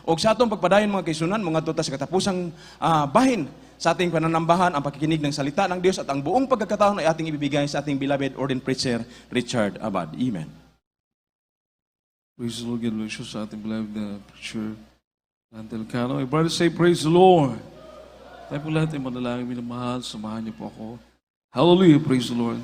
O sa atong pagpadayon mga kaisunan, mga tutas sa katapusang bahin sa ating pananambahan, ang pakikinig ng salita ng Diyos at ang buong pagkakataon ay ating ibibigay sa ating beloved ordained preacher, Richard Abad. Amen. Praise the Lord, God bless you sa ating beloved preacher, Antel Cano. My brother say, praise the Lord. Tayo po lahat ay manalangin, minamahal, samahan niyo po ako. Hallelujah, praise the Lord.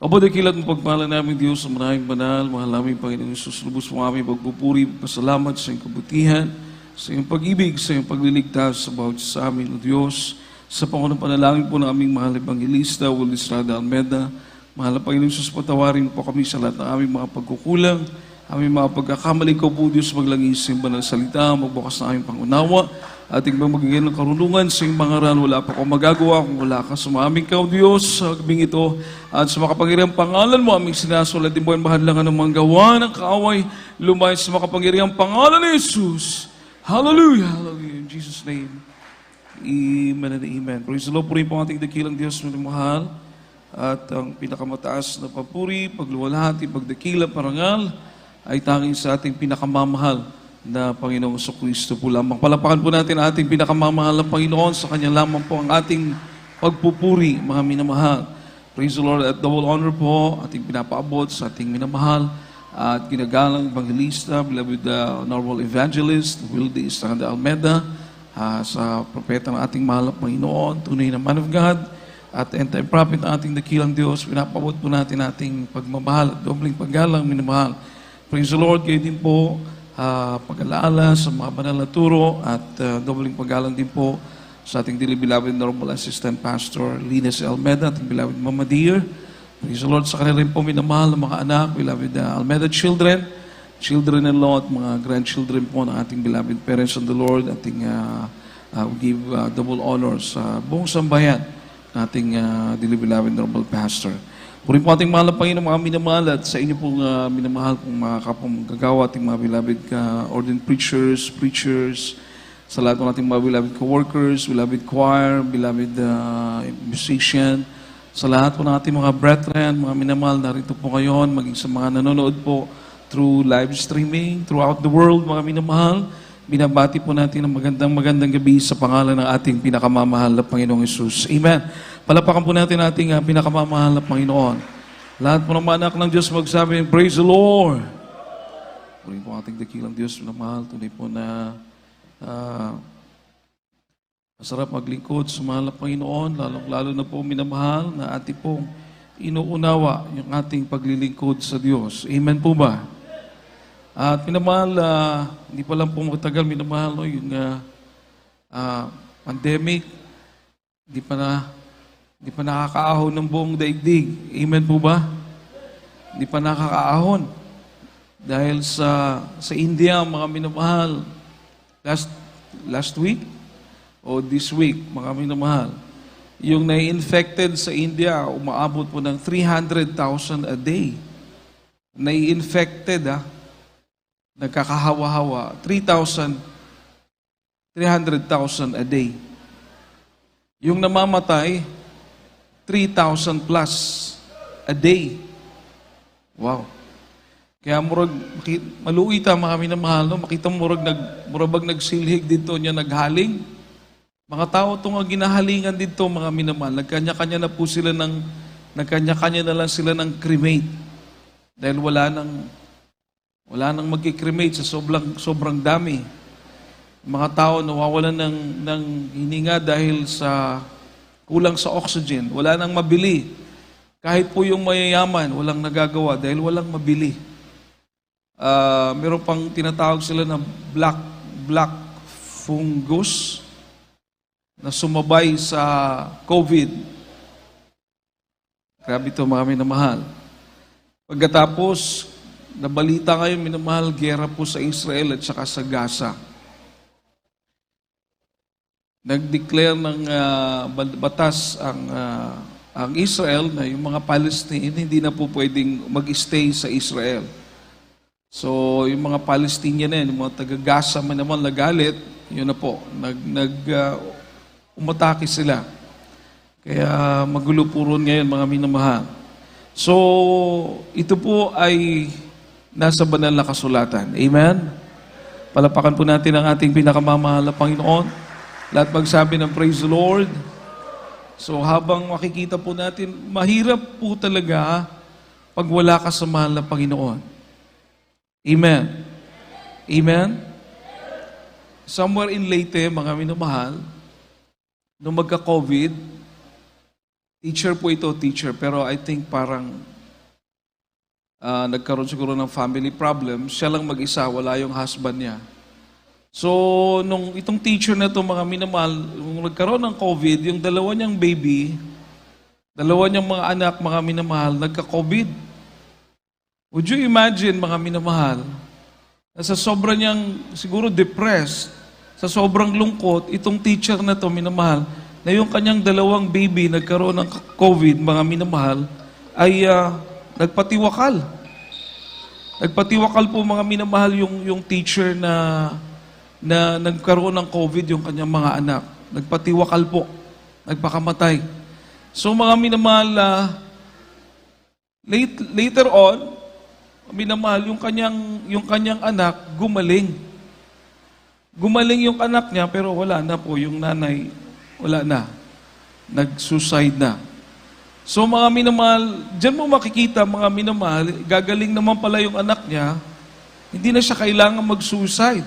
Abo dakilat mo pagpala namin Diyos sa maraming banal, mahal namin Panginoon Jesus, lubos mo aming pagpupuri, pasalamat sa iyong kabutihan, sa iyong pag-ibig, sa iyong pagliligtas sa bawat sa amin, O Diyos. Sa pangunang panalangin po ng aming mahal Evangelista, Will Estrada Almeda, mahal na Panginoon Jesus, patawarin po kami sa lahat ng aming mga pagkukulang, aming mga pagkakamali ko po, Diyos, maglangis sa iyong banal salita, magbukas na aming pangunawa, ating magiging ng karunungan sa iyong mga ran. Wala pa akong magagawa kung wala ka. Sumaming ka, O Diyos, sa gabing ito, at sa makapangyarihang pangalan mo, aming sinasulat din po ang mahadlangan ng mga gawa ng kaaway, lumay sa makapangyarihang pangalan ni Jesus. Hallelujah, hallelujah, in Jesus' name. Amen and amen. Praise the Lord, purihin po ang ating dakilang Diyos, minamahal, at ang pinakamataas na papuri, pagluwalhati, pagdakila, parangal, ay tanging sa ating pinakamamahal na Panginoong Kristo po lamang. Palapakan po natin ang ating pinakamamahal na Panginoon, sa Kanya lamang po ang ating pagpupuri, mga minamahal. Praise the Lord, at double honor po, ating pinapaabot sa ating minamahal, at ginagalang Evangelista, beloved Honorable Evangelist, Wilde Estrada Almeda, sa propeta ng ating mahal na Panginoon, tunay na man of God, at end-time prophet ng ating dakilang Diyos, pinapabot po natin ating pagmamahal, dobling paggalang, minamahal. Praise the Lord, kayo din po, pag-alaala sa mga banal na turo, at dobling paggalang din po sa ating dearly beloved Honorable Assistant Pastor Linus Almeda, ating beloved Mama Dear. Praise the Lord, sa kanila rin po minamahal ng mga anak, beloved Almeda children, children-in-law at mga grandchildren po ng ating beloved parents in the Lord. Ating give double honor sa buong sambayan ng ating dearly beloved Honorable Pastor. Puri po ating mahal na Panginoon, mga minamahal, at sa inyo pong minamahal pong mga kapong gagawa, ating mga beloved ordained preachers, sa lahat ng ating mga beloved co-workers, beloved choir, beloved musician, sa lahat po ng ating mga brethren, mga minamahal, narito po ngayon, maging sa mga nanonood po through live streaming, throughout the world, mga minamahal, binabati po natin ng magandang gabi sa pangalan ng ating pinakamamahal na Panginoong Jesus. Amen. Palapakan po natin ating pinakamamahal na Panginoon. Lahat po ng mga anak ng Diyos magsabi, praise the Lord. Puri po ating dakilang Diyos na mahal. Tunay po na masarap maglingkod sa mahal na Panginoon, lalo na po minamahal na ating pong inuunawa yung ating paglilingkod sa Diyos. Amen po ba? At minamahal, hindi pa lang po matagal, minamahal, no, yung pandemic, hindi pa nakakaahon ng buong daigdig. Amen po ba? Hindi pa nakakaahon. Dahil sa India, mga minamahal, last week o this week, mga minamahal, yung nai-infected sa India, umaabot po ng 300,000 a day. Nai-infected, nagkakahawa-hawa, 300,000 a day. Yung namamatay, 3,000 plus a day. Wow. Kaya maluita mga minamahal, no? Makita murabag nagsilhig dito niya naghaling. Mga tao itong ginahalingan dito mga minamahal, nagkanya-kanya na lang sila ng cremate. Dahil wala nang magki-cremate sa sobrang dami. Mga tao nawawalan ng hininga dahil sa kulang sa oxygen. Wala nang mabili. Kahit po yung mayayaman, walang nagagawa dahil walang mabili. Meron pang tinatawag sila na black fungus na sumabay sa COVID. Grabe ito mga minamahal. Pagkatapos, nabalita ngayon minamahal, gera po sa Israel at saka sa Gaza. Nag-declare ng batas ang Israel na yung mga Palestine hindi na po pwedeng mag-stay sa Israel. So, yung mga Palestinian na yung mga taga-Gaza man naman nagalit, yun na po, umatake sila. Kaya magulo po ron ngayon mga minamahal. So, ito po ay nasa banal na kasulatan. Amen? Palapakan po natin ang ating pinakamamahal na Panginoon. Lahat magsabi ng praise the Lord. So habang makikita po natin, mahirap po talaga pag wala ka sa mahal na Panginoon. Amen. Amen. Somewhere in Leyte, mga minamahal, nung magka-COVID, teacher po ito, teacher, pero I think parang nagkaroon siguro ng family problem. Siya lang mag-isa, wala yung husband niya. So, nung itong teacher na ito, mga minamahal, nung nagkaroon ng COVID, yung dalawa niyang baby, dalawa niyang mga anak, mga minamahal, nagka-COVID. Would you imagine, mga minamahal, na sa sobrang niyang siguro depressed, sa sobrang lungkot, itong teacher na ito, minamahal, na yung kanyang dalawang baby nagkaroon ng COVID, mga minamahal, ay nagpatiwakal. Nagpatiwakal po, mga minamahal, yung teacher na nagkaroon ng COVID, yung kanyang mga anak. Nagpatiwakal po. Nagpakamatay. So mga minamahal, later on, minamahal, yung kanyang anak, gumaling. Gumaling yung anak niya, pero wala na po. Yung nanay, wala na. Nag-suicide na. So mga minamahal, dyan mo makikita, mga minamahal, gagaling naman pala yung anak niya, hindi na siya kailangan mag-suicide.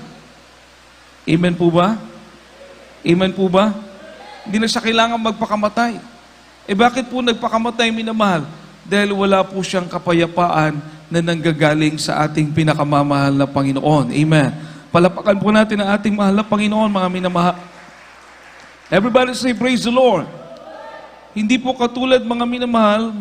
Amen po ba? Amen po ba? Hindi na siya kailangan magpakamatay. Bakit po nagpakamatay, minamahal? Dahil wala po siyang kapayapaan na nanggagaling sa ating pinakamamahal na Panginoon. Amen. Palapakan po natin ang ating mahal na Panginoon, mga minamahal. Everybody say, praise the Lord. Hindi po katulad, mga minamahal,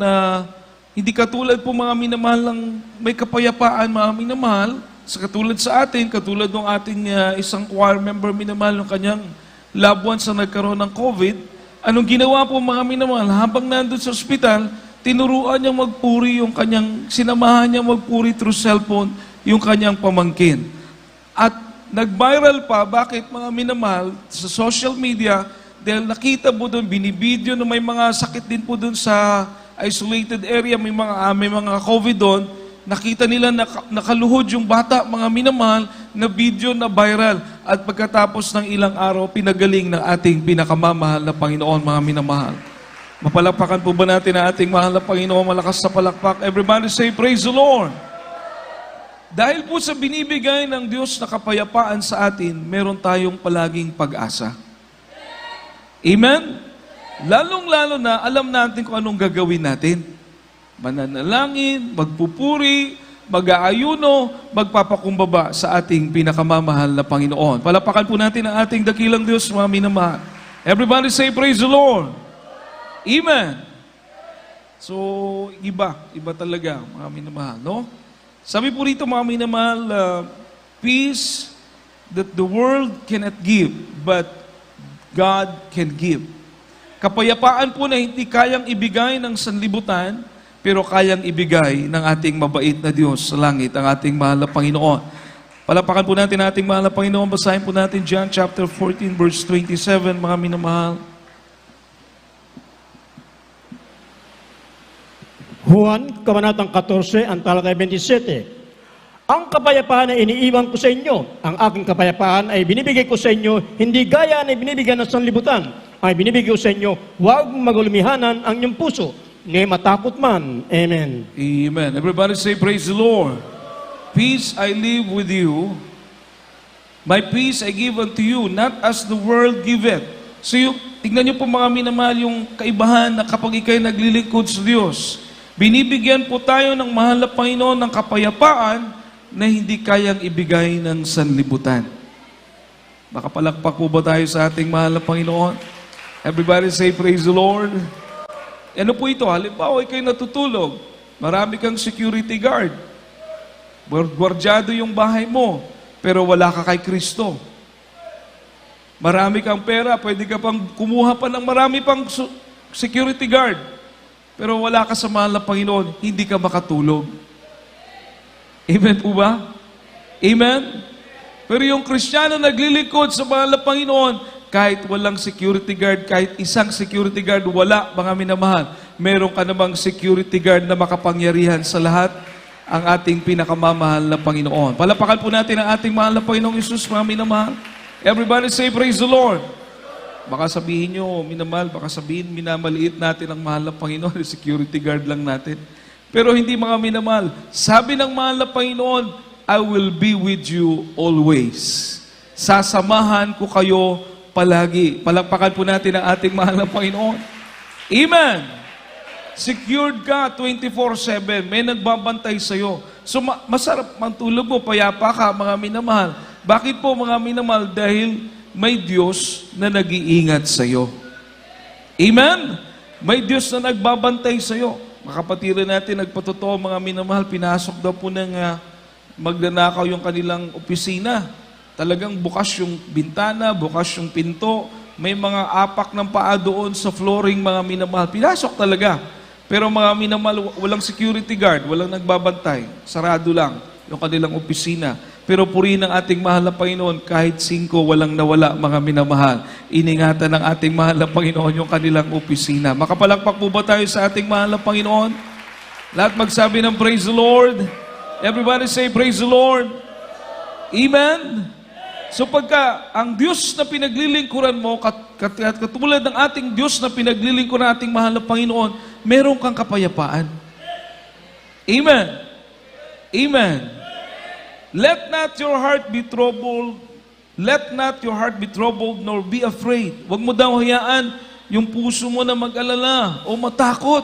hindi katulad po, mga minamahal, ng may kapayapaan, mga minamahal, katulad sa atin, katulad ng ating isang choir member, minamahal, ng kanyang loved ones na nagkaroon ng COVID. Anong ginawa po, mga minamahal? Habang nandun sa ospital, tinuruan niyang magpuri yung kanyang, sinamahan niya magpuri through cellphone yung kanyang pamangkin. At nag-viral pa, bakit, mga minamahal, sa social media, dahil nakita po doon, binibideo na may mga sakit din po doon sa isolated area, may mga COVID doon, nakita nila nakaluhod yung bata, mga minamahal, na video na viral. At pagkatapos ng ilang araw, pinagaling ng ating pinakamamahal na Panginoon, mga minamahal. Mapalakpakan po ba natin ang ating mahal na Panginoon? Malakas sa palakpak. Everybody say, praise the Lord. Dahil po sa binibigay ng Diyos na kapayapaan sa atin, meron tayong palaging pag-asa. Amen? Lalong-lalo na, alam natin kung anong gagawin natin. Mananalangin, magpupuri, mag-aayuno, magpapakumbaba sa ating pinakamamahal na Panginoon. Palapakan po natin ang ating dakilang Diyos, mga minamahal. Everybody say, praise the Lord. Amen. So, iba talaga, mga minamahal, no? Sabi po rito, mga minamahal, peace that the world cannot give, but God can give. Kapayapaan po na hindi kayang ibigay ng sanlibutan, pero kayang ibigay ng ating mabait na Diyos sa langit, ang ating mahal na Panginoon. Palapakan po natin ang ating mahal na Panginoon. Basahin po natin John chapter 14, verse 27, mga minamahal. Juan, Kabanatang 14, ang talata 27. Ang kapayapaan na iniiwan ko sa inyo, ang aking kapayapaan ay binibigay ko sa inyo, hindi gaya na binibigyan ng sanlibutan, ay binibigay ko sa inyo, huwag magulumihanan ang inyong puso, ngay matakot man. Amen. Amen. Everybody say, praise the Lord. Peace I leave with you, my peace I give unto you, not as the world giveth. So tignan niyo po, mga minamahal, yung kaibahan na kapag ikay naglilingkod sa Diyos, binibigyan po tayo ng mahal na Panginoon ng kapayapaan na hindi kayang ibigay ng sanlibutan. Makapalakpak po ba tayo sa ating mahal na Panginoon? Everybody say, praise the Lord. Ano po ito? Halimbawa, ikay natutulog. Marami kang security guard. Gwardyado yung bahay mo, pero wala ka kay Kristo. Marami kang pera, pwede ka pang kumuha pa ng marami pang security guard. Pero wala ka sa mahal na Panginoon, hindi ka makatulog. Amen po ba? Amen? Pero yung Kristiyano naglilingkod sa mahal na Panginoon, kahit walang security guard, kahit isang security guard, wala, mga minamahal. Meron ka namang security guard na makapangyarihan sa lahat. ang ating pinakamamahal na Panginoon. Palapakan po natin ang ating mahal na Panginoong Isus, mga minamahal. Everybody say, praise the Lord. Baka sabihin nyo, minamahal, baka sabihin, minamaliit natin ang mahal na Panginoon, security guard lang natin. Pero hindi, mga minamahal. Sabi ng mahal na Panginoon, I will be with you always. Sasamahan ko kayo palagi. Palakpakan po natin ang ating mahal na Panginoon. Amen! Secured ka 24/7. May nagbabantay sa'yo. So masarap mantulog mo, payapa ka, mga minamahal. Bakit po, mga minamahal? Dahil may Diyos na nag-iingat sa'yo. Amen? May Diyos na nagbabantay sa'yo. Makapatiran natin, nagpatotoo, mga minamahal, pinasok daw po ng magnanakaw yung kanilang opisina. Talagang bukas yung bintana, bukas yung pinto, may mga apak ng paa doon sa flooring, mga minamahal. Pinasok talaga. Pero mga minamahal, walang security guard, walang nagbabantay. Sarado lang yung kanilang opisina. Pero purihin ng ating mahal na Panginoon, kahit 5 walang nawala, mga minamahal. Iningatan ng ating mahal na Panginoon yung kanilang opisina. Makapalakpak po ba tayo sa ating mahal na Panginoon? Lahat magsabi ng praise the Lord. Everybody say praise the Lord. Amen? So pagka ang Diyos na pinaglilingkuran mo, katulad ng ating Diyos na pinaglilingkuran ng ating mahal na Panginoon, meron kang kapayapaan. Amen. Amen. Let not your heart be troubled. Let not your heart be troubled, nor be afraid. Huwag mo daw hayaan yung puso mo na mag-alala o matakot.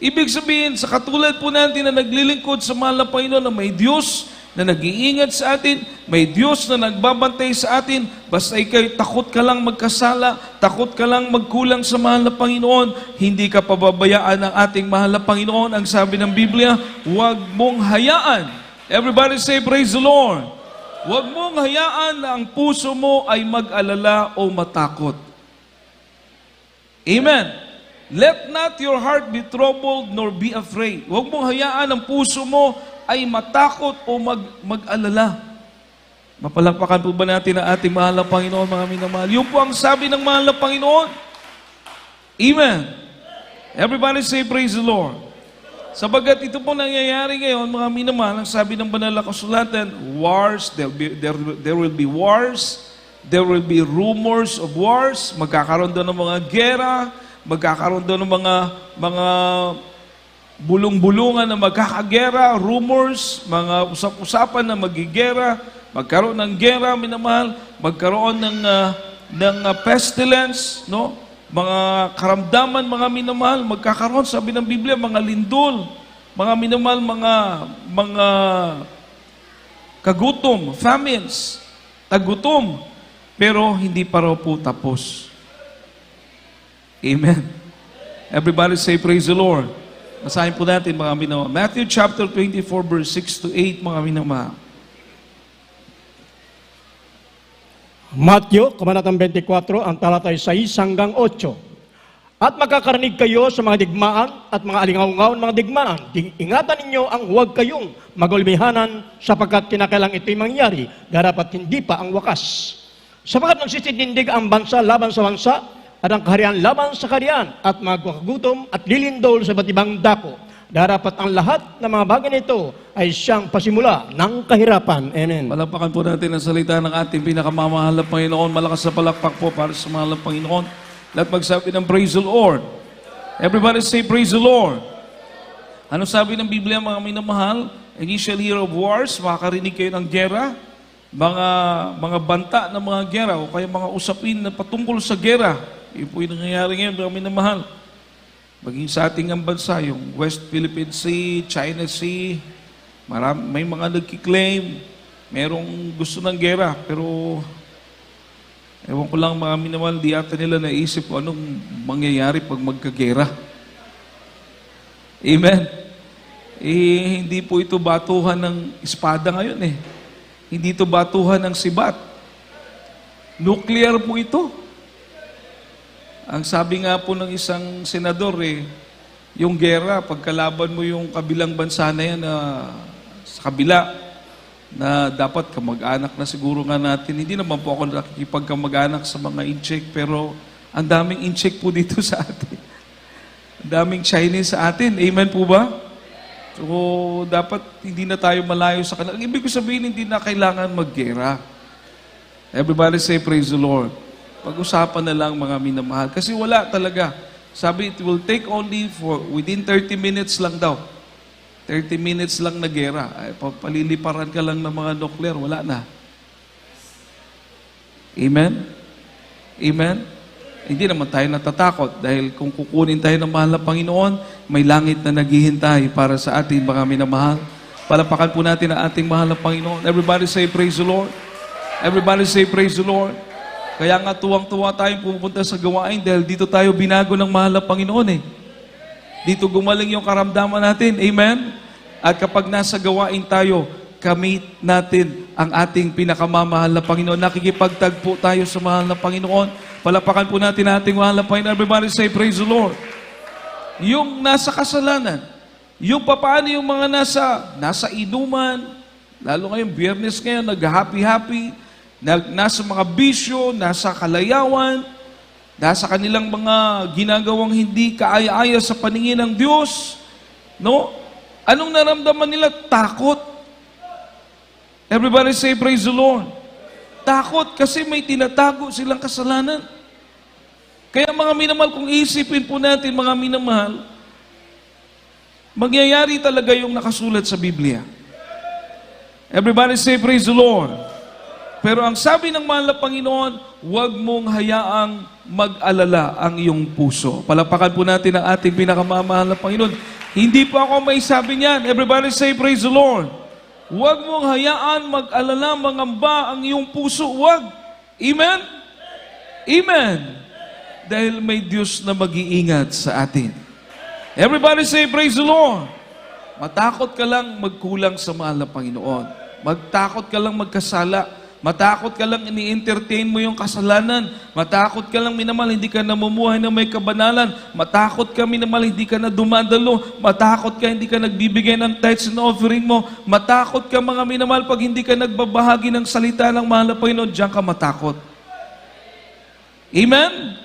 Ibig sabihin, sa katulad po natin na naglilingkod sa mahal na Panginoon na may Diyos na nag-iingat sa atin, may Diyos na nagbabantay sa atin, basta ikay takot ka lang magkasala, takot ka lang magkulang sa mahal na Panginoon, hindi ka pababayaan ng ating mahal na Panginoon. Ang sabi ng Biblia, huwag mong hayaan. Everybody say, praise the Lord. Huwag mong hayaan na ang puso mo ay mag-alala o matakot. Amen. Let not your heart be troubled nor be afraid. Huwag mong hayaan ang puso mo ay matakot o mag-alala. Mapalakpakan po ba natin ang ating mahal na Panginoon, mga minamahal? Yun po ang sabi ng mahal na Panginoon. Amen. Everybody say, praise the Lord. Sabagat ito po nangyayari ngayon, mga minamahal, ang sabi ng banal na kasulatan, wars, there will be wars, there will be rumors of wars, magkakaroon doon ng mga gera, magkakaroon doon ng mga bulong-bulungan na magkakagera, rumors, mga usap-usapan na magigera, magkaroon ng gera, minamahal, magkaroon ng pestilence, no? Mga karamdaman, mga minamahal, magkakaroon, sabi ng Biblia, mga lindol, mga minamahal, mga kagutom, famines, tagutom, pero hindi pa raw po tapos. Amen. Everybody say, praise the Lord. Basahin po natin, mga minamahal. Matthew chapter 24, verse 6 to 8, mga minamahal. Matthew, kabanatang 24, ang talatay 6 hanggang 8. At magkakarinig kayo sa mga digmaan at mga alingaw-ngaw ng mga digmaan. Ingatan ninyo ang huwag kayong magulmihanan sapagkat kinakailang ito'y mangyari, darapat hindi pa ang wakas. Sapagkat nagsisitindig ang bansa laban sa bansa at ang kaharian laban sa kaharian at magkakagutom at lilindol sa iba't ibang dako. Darapat ang lahat ng mga bagay nito ay siyang pasimula ng kahirapan. Amen. Palakpakan po natin ang salita ng ating pinakamamahal na Panginoon. Malakas na palakpak po para sa mahal na Panginoon. Lahat magsabi ng praise the Lord. Everybody say praise the Lord. Ano sabi ng Biblia, mga minamahal? Initial year of wars, makakarinig kayo ng gera, mga banta ng mga gera o kaya mga usapin na patungkol sa gera. Yun po yung nangyayari ngayon, mga minamahal. Maging sa ating ang bansa, yung West Philippine Sea, China Sea, may mga nagkiklaim, merong gusto ng gera, pero ewan ko lang, mga minamahal, di ata nila naisip kung anong mangyayari pag magkagera. Amen. Hindi po ito batuhan ng espada ngayon eh. Hindi ito batuhan ng sibat. Nuclear po ito. Ang sabi nga po ng isang senador yung gera, pagkalaban mo yung kabilang bansa na yan sa kabila, na dapat kamag-anak na siguro nga natin. Hindi naman po ako nakikipagkamag-anak sa mga incheck, pero ang daming incheck po dito sa atin. Ang daming Chinese sa atin. Amen po ba? So, dapat hindi na tayo malayo sa kanila. Ang ibig ko sabihin, hindi na kailangan maggera. Everybody say, praise the Lord. Pag-usapan na lang mga minamahal. Kasi wala talaga. Sabi, it will take only for within 30 minutes lang daw. 30 minutes lang na gera. Ay, paliliparan ka lang ng mga nuclear, wala na. Amen? Amen? Hindi naman tayo natatakot dahil kung kukunin tayo ng mahal na Panginoon, may langit na naghihintay para sa ating mga minamahal. Palapakan po natin ang ating mahal na Panginoon. Everybody say, praise the Lord. Everybody say, praise the Lord. Kaya nga tuwang-tuwa tayong pupunta sa gawain dahil dito tayo binago ng mahal na Panginoon eh. Dito gumaling yung karamdaman natin. Amen? At kapag nasa gawain tayo, kamit natin ang ating pinakamamahal na Panginoon. Nakikipagtagpo tayo sa mahal na Panginoon. Palapakan po natin ang ating mahal na Panginoon. Everybody say, praise the Lord. Yung nasa kasalanan, yung papaano yung mga nasa inuman, lalo ngayon, Biyernes ngayon, nag-happy-happy, nasa mga bisyo, nasa kalayawan, nasa kanilang mga ginagawang hindi kaaya-aya sa paningin ng Diyos, no? Anong naramdaman nila? Takot. Everybody say, praise the Lord. Takot kasi may tinatago silang kasalanan. Kaya mga minamahal, kung isipin po natin mga minamahal, mangyayari talaga yung nakasulat sa Biblia. Everybody say, praise the Lord. Pero ang sabi ng mahal na Panginoon, huwag mong hayaang mag-alala ang iyong puso. Palapakan po natin ang ating pinakamamahal na Panginoon. Hindi po ako may sabi niyan. Everybody say, praise the Lord. Huwag mong hayaan mag-alala, mangamba ang iyong puso. Huwag. Amen? Amen. Dahil may Diyos na mag-iingat sa atin. Everybody say, praise the Lord. Matakot ka lang magkulang sa mahal na Panginoon. Magtakot ka lang magkasala. Matakot ka lang ini-entertain mo yung kasalanan. Matakot ka lang minamahal, hindi ka namumuhay na may kabanalan. Matakot ka minamahal, hindi ka na dumadalo. Matakot ka, hindi ka nagbibigay ng tithes and offering mo. Matakot ka mga minamahal, pag hindi ka nagbabahagi ng salita ng mahal na Panginoon, diyan ka matakot. Amen?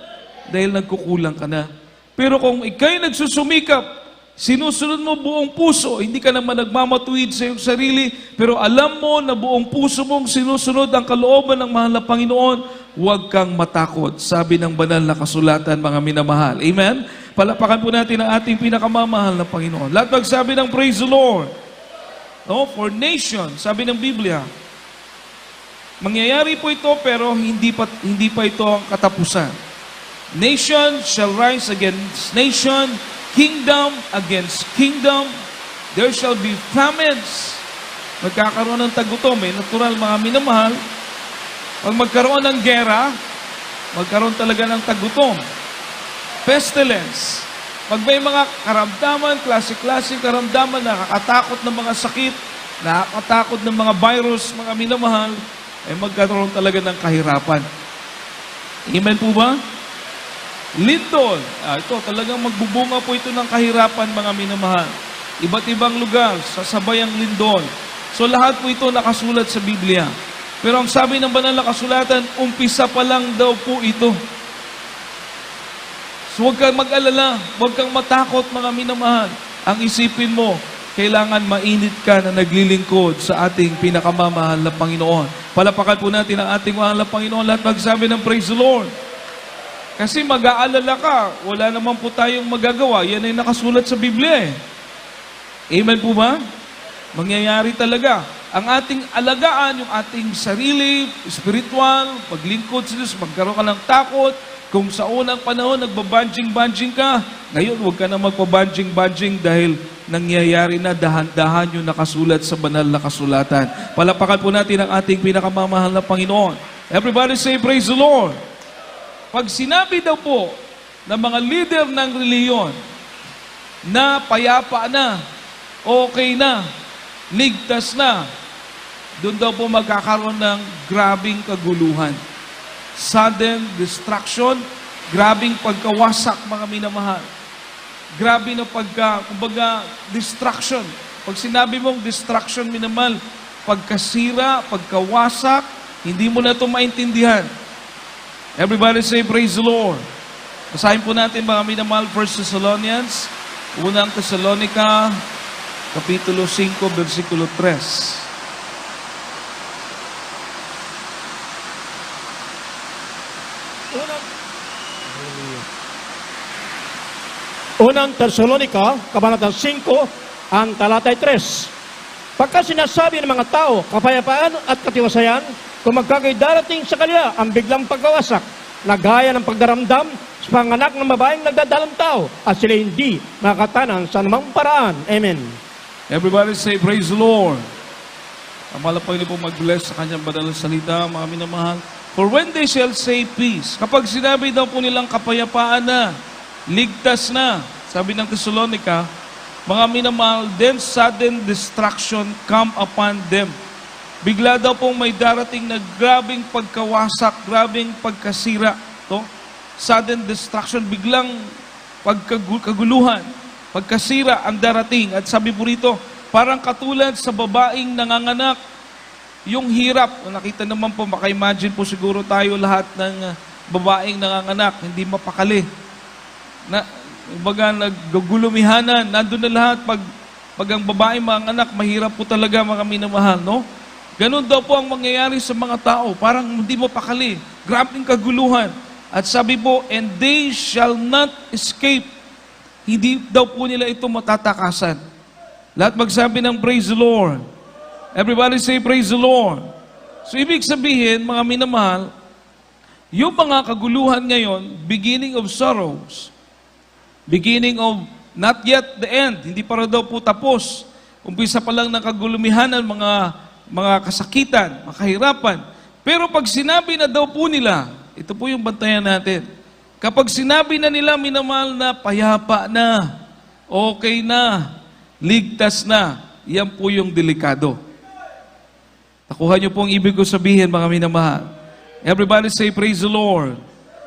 Dahil nagkukulang ka na. Pero kung ikaw'y nagsusumikap, sinusunod mo buong puso, hindi ka naman nagmamatuwid sa iyong sarili, pero alam mo na buong puso mong sinusunod ang kalooban ng mahal na Panginoon, huwag kang matakot. Sabi ng banal na kasulatan, mga minamahal. Amen? Palapakan po natin ang ating pinakamamahal na Panginoon. Lahat magsabi ng praise the Lord. No? For nation, sabi ng Biblia, mangyayari po ito pero hindi pa ito ang katapusan. Nation shall rise against nation, kingdom against kingdom, there shall be famines. Magkakaroon ng tagutom, natural mga minamahal. Pag magkaroon ng gera, magkaroon talaga ng tagutom. Pestilence. Pag may mga karamdaman, klase-klase karamdaman, nakakatakot ng mga sakit, nakakatakot ng mga virus, mga minamahal, ay magkaroon talaga ng kahirapan. Amen po ba? Lindol. Ito, talagang magbubunga po ito ng kahirapan, mga minamahal. Iba't ibang lugar, sasabay ang lindol. So lahat po ito nakasulat sa Biblia. Pero ang sabi ng banal na kasulatan, umpisa pa lang daw po ito. So huwag kang mag-alala, huwag kang matakot, mga minamahal. Ang isipin mo, kailangan mainit ka na naglilingkod sa ating pinakamamahal na Panginoon. Palapakan po natin ang ating mahal na Panginoon. Lahat magsabi ng praise the Lord. Kasi mag-aalala ka, wala naman po tayong magagawa. Yan ay nakasulat sa Biblia eh. Amen po ba? Mangyayari talaga. Ang ating alagaan, yung ating sarili, spiritual, paglingkod sa Diyos, magkaroon ka ng takot. Kung sa unang panahon, nagbabanjing-banjing ka, ngayon huwag ka na magpabanjing-banjing dahil nangyayari na dahan-dahan yung nakasulat sa banal na kasulatan. Palapakan po natin ang ating pinakamamahal na Panginoon. Everybody say, praise the Lord. Pag sinabi daw po ng mga leader ng reliyon na payapa na, okay na, ligtas na, doon daw po magkakaroon ng grabing kaguluhan. Sudden destruction, grabing pagkawasak, mga minamahal. Grabe na kumbaga, destruction. Pag sinabi mong destruction, minamahal, pagkasira, pagkawasak, hindi mo na ito maintindihan. Everybody say, praise the Lord. Basahin po natin mga minamahal, 1 Thessalonians, unang Thessalonica, Kapitulo 5, versikulo 3. Unang Tesalonica, Kabanata 5, ang talatay 3. Pagka sinasabi ng mga tao, kapayapaan at katiwasayan, kung magkagay darating sa kanila ang biglang pagkawasak, na gaya ng pagdaramdam sa panganak ng babaeng nagdadalang tao, at sila hindi makatanan sa anumang paraan. Amen. Everybody say, praise the Lord. Ang malapag niyo po mag-bless sa kanyang banal na salita, mga minamahal. For when they shall say peace, kapag sinabi daw po nilang kapayapaan na, ligtas na, sabi ng Thessalonica, mga minamahal, then sudden destruction come upon them. Bigla daw pong may darating na grabing pagkawasak, grabing pagkasira. To? Sudden destruction, biglang pagkaguluhan, pagkasira ang darating. At sabi po rito, parang katulad sa babaeng nanganganak, yung hirap, nakita naman po, maka-imagine po siguro tayo lahat ng babaeng nanganganak, hindi mapakali. Baga naggugulumihanan, nandun na lahat. Pag ang babaeng manganganak, mahirap po talaga mga minamahal, no? Ganun daw po ang mangyayari sa mga tao, parang hindi mapakali, grabing kaguluhan. At sabi po, and they shall not escape. Hindi daw po nila ito matatakasan. Lahat magsabi ng praise the Lord. Everybody say praise the Lord. So ibig sabihin, mga minamahal, yung mga kaguluhan ngayon, beginning of sorrows, beginning of not yet the end, hindi para daw po tapos. Umpisa pa lang ng kagulumihanan, mga kasakitan, mga kahirapan. Pero pag sinabi na daw po nila, ito po yung bantayan natin. Kapag sinabi na nila, minamahal, na payapa na, okay na, ligtas na, yan po yung delikado. Nakuha niyo po ang ibig ko sabihin, mga minamahal. Everybody say praise the Lord.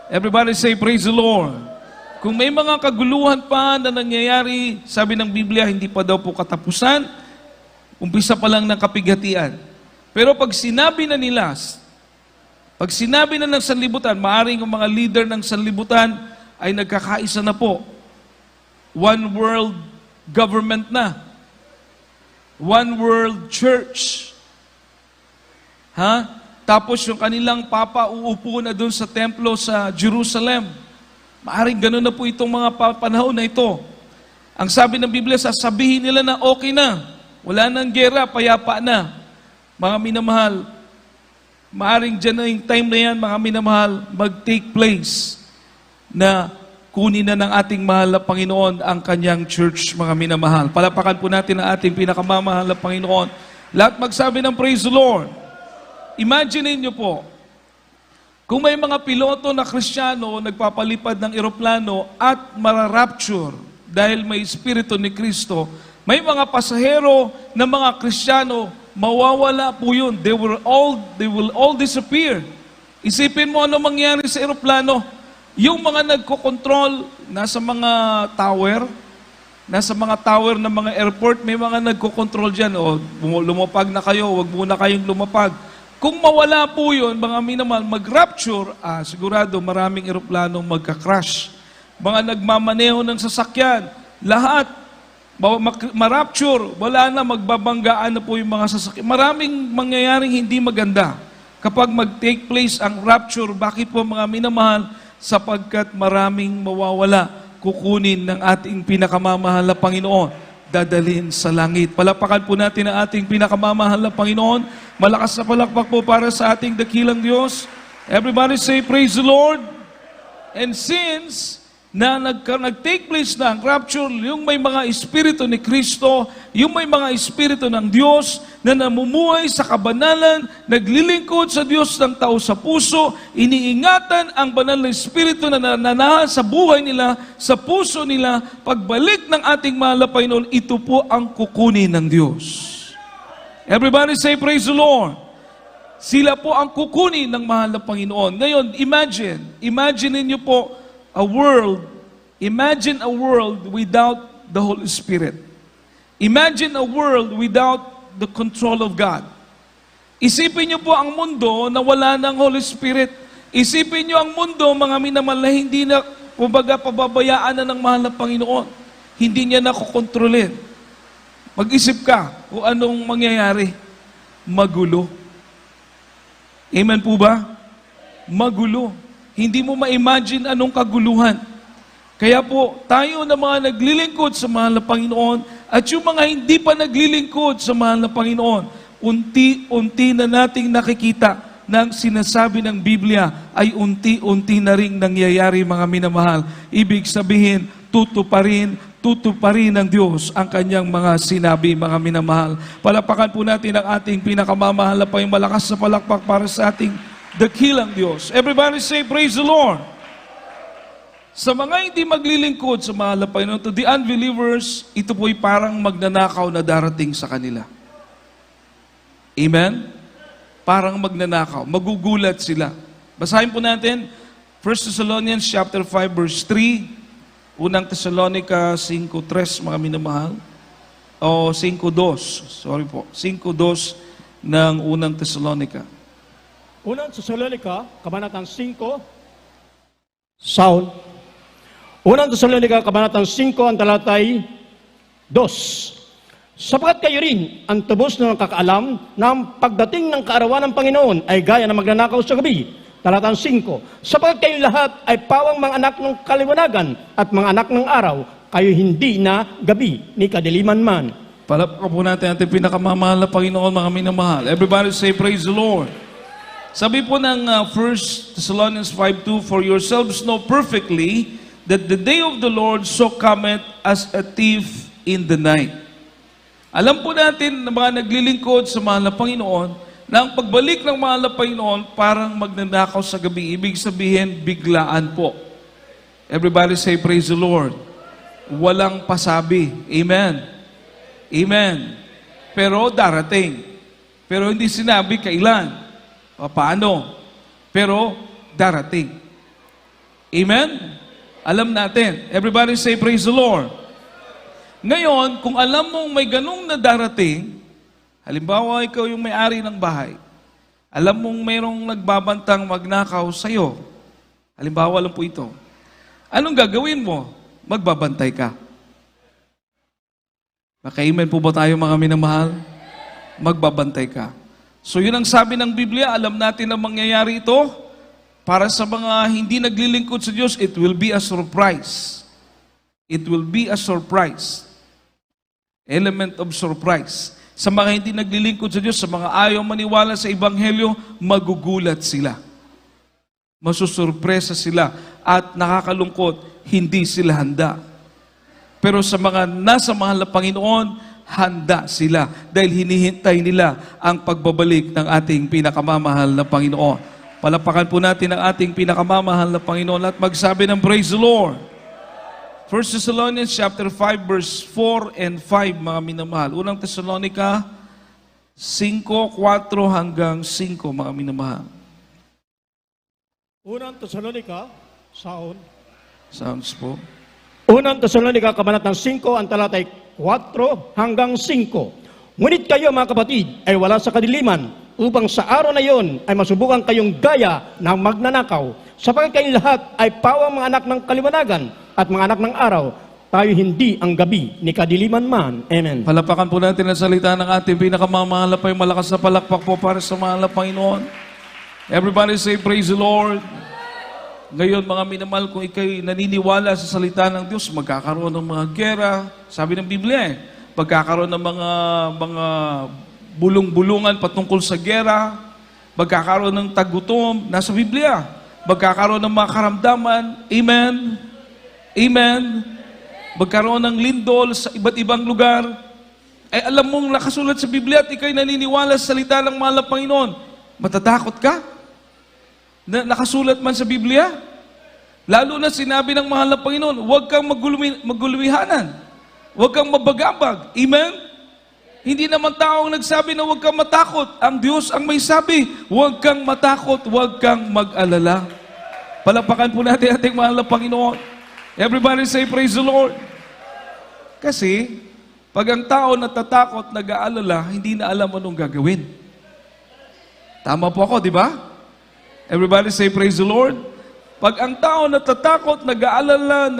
Everybody say praise the Lord. Kung may mga kaguluhan pa na nangyayari, sabi ng Biblia, hindi pa daw po katapusan, umpisa pa lang ng kapighatian. Pero pag sinabi na nila, pag sinabi na ng sanlibutan, maaaring ang mga leader ng sanlibutan ay nagkakaisa na po. One world government na. One world church. Tapos yung kanilang papa uupo na doon sa templo sa Jerusalem. Maaaring ganun na po itong mga panahon na ito. Ang sabi ng Biblia, sasabihin nila na okay na. Wala nang gera, payapa na. Mga minamahal, maaaring dyan na yung time na yan, mga minamahal, mag-take place na kunin na ng ating mahal na Panginoon ang kanyang church, mga minamahal. Palapakan po natin ang ating pinakamamahal na Panginoon. Lahat magsabi ng praise the Lord. Imagine niyo po, kung may mga piloto na Kristiyano nagpapalipad ng eroplano at mararapture dahil may Espiritu ni Kristo, may mga pasahero na mga Kristiyano, mawawala po yun. They will all disappear. Isipin mo ano mangyari sa eroplano. Yung mga nagkokontrol, nasa mga tower ng mga airport, may mga nagkokontrol dyan. O, lumapag na kayo, wag muna kayong lumapag. Kung mawala po yun, mga minamahal, mag-rapture, sigurado maraming eroplanong magka-crash. Mga nagmamaneho ng sasakyan, lahat, ma-rapture, wala na, magbabanggaan na po yung mga sasakyan. Maraming mangyayaring hindi maganda kapag mag-take place ang rapture. Bakit po mga minamahal? Sapagkat maraming mawawala, kukunin ng ating pinakamamahal na Panginoon, dadalhin sa langit. Palapakan po natin ang ating pinakamamahal na Panginoon. Malakas na palakpak po para sa ating dakilang Diyos. Everybody say, praise the Lord. And since na nag-take place na ang rapture, yung may mga espiritu ni Kristo, yung may mga espiritu ng Diyos na namumuhay sa kabanalan, naglilingkod sa Diyos ng tao sa puso, iniingatan ang banal na espiritu na nananahan sa buhay nila, sa puso nila, pagbalik ng ating mahal na Panginoon, ito po ang kukunin ng Diyos. Everybody say, praise the Lord. Sila po ang kukunin ng mahal na Panginoon. Ngayon, imagine niyo po, imagine a world without the Holy Spirit. Imagine a world without the control of God. Isipin niyo po ang mundo na wala ng Holy Spirit. Isipin niyo ang mundo, mga minamahal, na hindi na, kumbaga, pababayaan na ng mahal na Panginoon. Hindi niya nakokontrolin. Mag-isip ka kung anong mangyayari. Magulo. Amen po ba? Magulo. Hindi mo ma-imagine anong kaguluhan. Kaya po, tayo na mga naglilingkod sa mahal na Panginoon at yung mga hindi pa naglilingkod sa mahal na Panginoon, unti-unti na nating nakikita na ang sinasabi ng Biblia ay unti-unti na ring nangyayari, mga minamahal. Ibig sabihin, tutuparin ng Diyos ang kanyang mga sinabi, mga minamahal. Palapakan po natin ang ating pinakamamahal na malakas na palakpak para sa ating dakilang Diyos. Everybody say, praise the Lord. Sa mga hindi maglilingkod sa mahal na Panginoon, to the unbelievers, ito po'y parang magnanakaw na darating sa kanila. Amen? Parang magnanakaw. Magugulat sila. Basahin po natin, 1 Thessalonians chapter 5, verse 3, Unang Thessalonica 5.3, mga minamahal. O 5.2, sorry po. 5.2 ng Unang Thessalonica. Unang Thessalonica, Kabanatang 5, sound. Unang Thessalonica, Kabanatang 5, ang talatay 2. Sapagat kayo rin ang tubos ng kakaalam na ang pagdating ng kaarawan ng Panginoon ay gaya na magnanakaw sa gabi. Talatang 5. Sapagat kayo lahat ay pawang mga anak ng kaliwanagan at mga anak ng araw, kayo hindi na gabi ni kadiliman man. Palapaka po natin ating pinakamamahal na Panginoon, mga minamahal. Everybody say, praise the Lord. Sabi po ng 1 Thessalonians 5.2, for yourselves know perfectly that the day of the Lord so cometh as a thief in the night. Alam po natin na mga naglilingkod sa mahal na Panginoon, na ang pagbalik ng mahal na Panginoon parang magnanakaw sa gabi. Ibig sabihin, biglaan po. Everybody say, praise the Lord. Walang pasabi. Amen. Amen. Pero darating. Pero hindi sinabi kailan. Paano? Pero darating. Amen? Alam natin. Everybody say, praise the Lord. Ngayon, kung alam mong may ganung na darating, halimbawa ikaw yung may-ari ng bahay, alam mong mayroong nagbabantang magnakaw sa'yo, halimbawa lang po ito, anong gagawin mo? Magbabantay ka. Maka-amen po ba tayo, mga minamahal? Magbabantay ka. So yun ang sabi ng Biblia, alam natin na mangyayari ito. Para sa mga hindi naglilingkod sa Diyos, it will be a surprise. It will be a surprise. Element of surprise. Sa mga hindi naglilingkod sa Diyos, sa mga ayaw maniwala sa Ebanghelyo, magugulat sila. Masusurpresa sila at nakakalungkot, hindi sila handa. Pero sa mga nasa mahal na Panginoon, handa sila dahil hinihintay nila ang pagbabalik ng ating pinakamamahal na Panginoon. Palapakan po natin ang ating pinakamamahal na Panginoon at magsabi ng praise the Lord. 1 Thessalonians chapter 5 verse 4 and 5, mga minamahal. Unang Thessalonica 5:4 hanggang 5, mga minamahal. Unang Thessalonica, sound. Sounds po. Unang Thessalonica, Kabanatang 5, ang talatay 4 hanggang 5. Ngunit kayo, mga kapatid, ay wala sa kadiliman, upang sa araw na iyon ay masubukan kayong gaya ng magnanakaw. Sapagkat kayong lahat ay pawang mga anak ng kaliwanagan at mga anak ng araw, tayo hindi ang gabi ni kadiliman man. Amen. Palapakan po natin ang salita ng ating pinakamamahal na malakas na palakpak po para sa mahal na Panginoon. Everybody say, praise the Lord. Ngayon, mga minamahal, kung ikaw'y naniniwala sa salita ng Diyos, magkakaroon ng mga gera. Sabi ng Biblia, magkakaroon ng mga bulong-bulungan patungkol sa gera, magkakaroon ng tagutom, nasa Biblia, magkakaroon ng mga karamdaman, amen, amen, magkaroon ng lindol sa iba't ibang lugar, ay alam mong nakasulat sa Biblia at ikaw'y naniniwala sa salita ng mahal na Panginoon, matatakot ka? Na nakasulat man sa Biblia? Lalo na sinabi ng mahal na Panginoon, huwag kang magulumihanan, huwag kang mabagabag, amen? Hindi naman tao ang nagsabi na huwag kang matakot. Ang Diyos ang may sabi, huwag kang matakot, huwag kang mag-alala. Palapakan po natin ating mahal na Panginoon. Everybody say, praise the Lord. Kasi, pag ang tao natatakot, nag-aalala, hindi na alam anong gagawin. Tama po ako, di ba? Everybody say, praise the Lord. Pag ang tao natatakot, nag-aalala,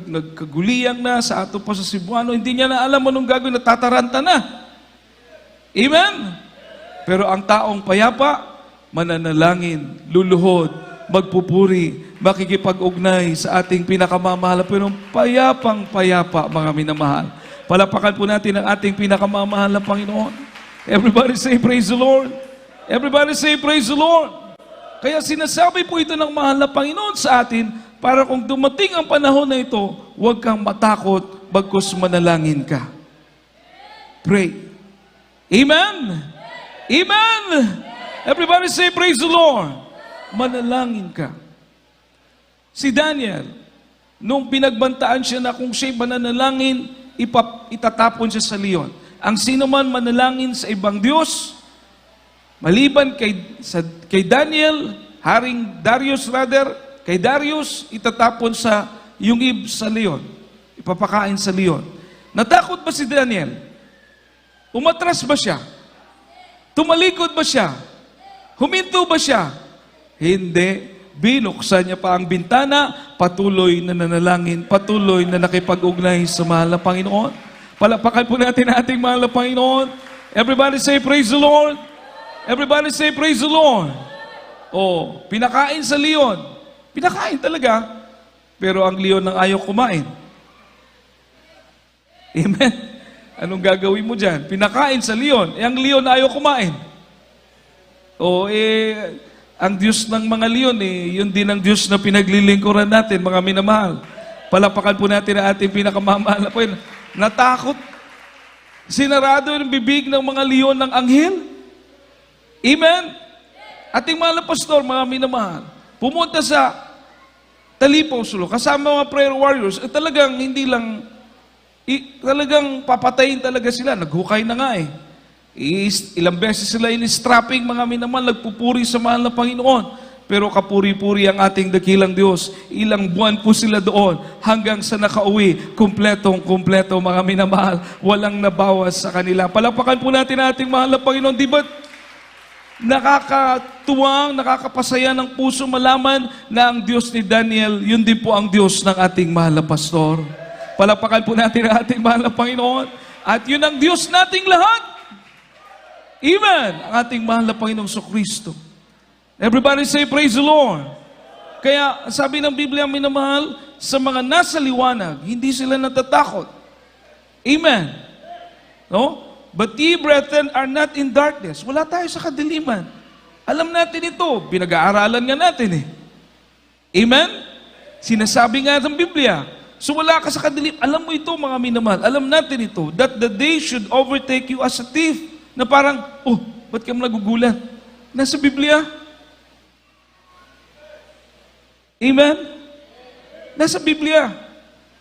nagkaguliyang na sa ato pa sa Cebuano, hindi niya na alam anong gagawin, natataranta na. Amen? Pero ang taong payapa, mananalangin, luluhod, magpupuri, makikipag-ugnay sa ating pinakamamahal, pero payapang payapa, mga minamahal. Palapakan po natin ang ating pinakamamahal na Panginoon. Everybody say, praise the Lord. Everybody say, praise the Lord. Kaya sinasabi po ito ng mahal na Panginoon sa atin, para kung dumating ang panahon na ito, huwag kang matakot, bagkus manalangin ka. Pray. Amen? Amen! Everybody say, praise the Lord. Manalangin ka. Si Daniel, nung pinagbantaan siya na kung siya'y mananalangin, itatapon siya sa leon. Ang sino man manalangin sa ibang Diyos, maliban kay Daniel, Haring Darius rather, kay Darius, itatapon sa yungib sa leon. Ipapakain sa leon. Natakot ba si Daniel? Umatras ba siya? Tumalikod ba siya? Huminto ba siya? Hindi. Binuksan niya pa ang bintana, patuloy na nanalangin, patuloy na nakipag-ugnay sa mahal na Panginoon. Palapakan po natin ang ating mahal na Panginoon. Everybody say, praise the Lord. Everybody say, praise the Lord. Oh, pinakain sa leon. Pinakain talaga. Pero ang leon nang ayaw kumain. Amen? Anong gagawin mo dyan? Pinakain sa leon. Ang leon ayaw kumain. Oh, ang Diyos ng mga leon, yun din ang Diyos na pinaglilingkuran natin, mga minamahal. Palapakan po natin ang ating pinakamamahal na Panginoon. Natakot. Sinarado yung bibig ng mga leon ng anghel. Amen? Ating mahal na pastor, mga minamahal, pumunta sa Talipaw, Sulu, kasama mga prayer warriors, talagang hindi lang, talagang papatayin talaga sila. Naghukay na nga ilang beses sila in-strapping, mga minamahal, nagpupuri sa mahal na Panginoon. Pero kapuri-puri ang ating dakilang Diyos. Ilang buwan po sila doon hanggang sa nakauwi, kumpletong-kumpleto, mga minamahal. Walang nabawas sa kanila. Palapakan po natin ang ating mahal na Panginoon. Di ba nakakatuwang, nakakapasaya ng puso malaman na ang Diyos ni Daniel, yun din po ang Diyos ng ating mahal na pastor. Palapakan po natin ang ating mahal na Panginoon. At yun ang Diyos nating lahat. Amen! Ang ating mahal na Panginoong Kristo. Everybody say, praise the Lord. Kaya sabi ng Biblia, minamahal, sa mga nasa liwanag, hindi sila natatakot. Amen. No? But ye, brethren, are not in darkness. Wala tayo sa kadiliman. Alam natin ito. Pinag-aaralan nga natin Amen? Sinasabi nga ng Biblia. So wala ka sa kadilim. Alam mo ito, mga minamahal. Alam natin ito. That the day should overtake you as a thief. Na parang, ba't ka nagugulat? Nasa Biblia. Amen? Nasa Biblia.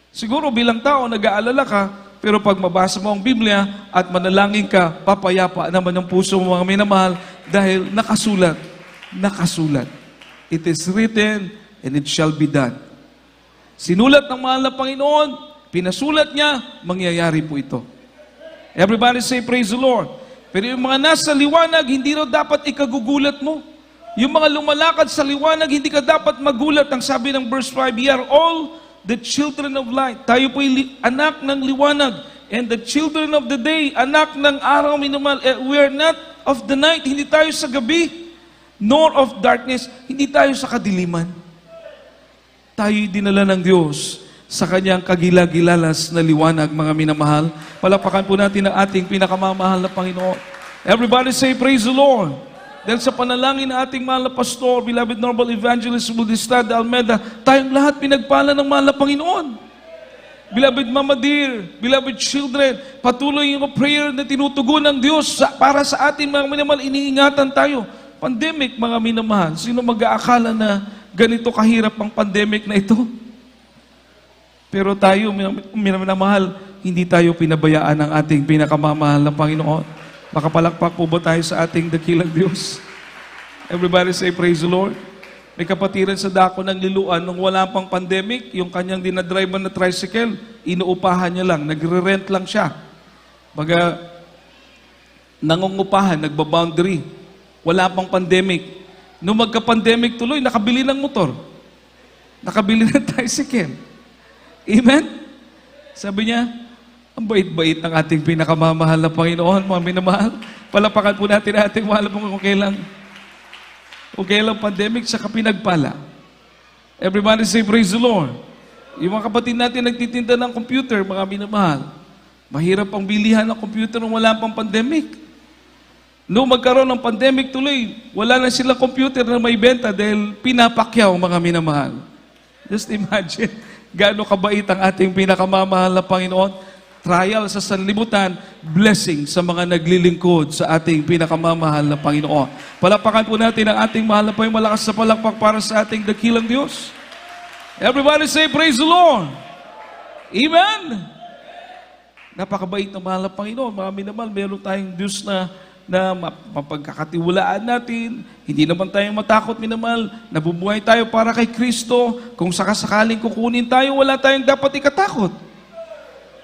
Siguro bilang tao, nag-aalala ka, pero pag mabasa mo ang Biblia at manalangin ka, papayapa naman ang puso mo, mga minamahal, dahil nakasulat. Nakasulat. It is written and it shall be done. Sinulat ng mahal na Panginoon, pinasulat niya, mangyayari po ito. Everybody say, praise the Lord. Pero yung mga nasa liwanag, hindi raw dapat ikagugulat mo. Yung mga lumalakad sa liwanag, hindi ka dapat magulat. Ang sabi ng verse 5, we are all the children of light. Tayo po'y anak ng liwanag. And the children of the day, anak ng araw, minamahal. We are not of the night. Hindi tayo sa gabi. Nor of darkness. Hindi tayo sa kadiliman. Tayo'y dinala ng Diyos sa kanyang kagilagilalas na liwanag, mga minamahal. Palapakan po natin ang ating pinakamamahal na Panginoon. Everybody say, praise the Lord. Dahil sa panalangin ng ating mahal na pastor, beloved Noble Evangelist Budistad Almeida, tayong lahat pinagpala ng mahal na Panginoon. Beloved Mama Dear, beloved children, patuloy yung prayer na tinutugon ng Diyos para sa atin, mga minamahal, iniingatan tayo. Pandemic, mga minamahal, sino mag-aakala na ganito kahirap ang pandemic na ito? Pero tayo, minamahal, hindi tayo pinabayaan ng ating pinakamamahal na Panginoon. Makapalakpak po ba tayo sa ating dakilang Diyos? Everybody say, praise the Lord. May kapatiran sa dako ng Liluan, nung wala pang pandemic, yung kanyang dinadrive na tricycle, inuupahan niya lang, nagre-rent lang siya. Baga, nangungupahan, nagbaboundary. Wala pang pandemic. Nung magka-pandemic tuloy, nakabili ng motor. nakabili ng tricycle. Amen? Sabi niya, ang bait-bait ng ating pinakamamahal na Panginoon, mga minamahal. Palapakan po natin ang ating mahal po kung kailang pandemic sa pinagpala. Everybody say, praise the Lord. Yung mga kapatid natin nagtitinda ng computer, mga minamahal. Mahirap ang bilihan ng computer nung wala pang pandemic. Noong magkaroon ng pandemic tuloy, wala na silang computer na may benta dahil pinapakyaw, mga minamahal. Just imagine, gaano kabait ang ating pinakamamahal na Panginoon. Trial sa sanlibutan, blessing sa mga naglilingkod sa ating pinakamamahal na Panginoon. Palapakan po natin ang ating mahal na Panginoon, malakas sa palakpak para sa ating dakilang Diyos. Everybody say, praise the Lord. Amen. Napakabait na mahal na Panginoon. Mga minamahal, meron tayong Diyos na mapagkakatiwalaan natin. Hindi naman tayo matakot, minamahal. Nabubuhay tayo para kay Kristo. Kung sakasakaling kukunin tayo, wala tayong dapat ikatakot.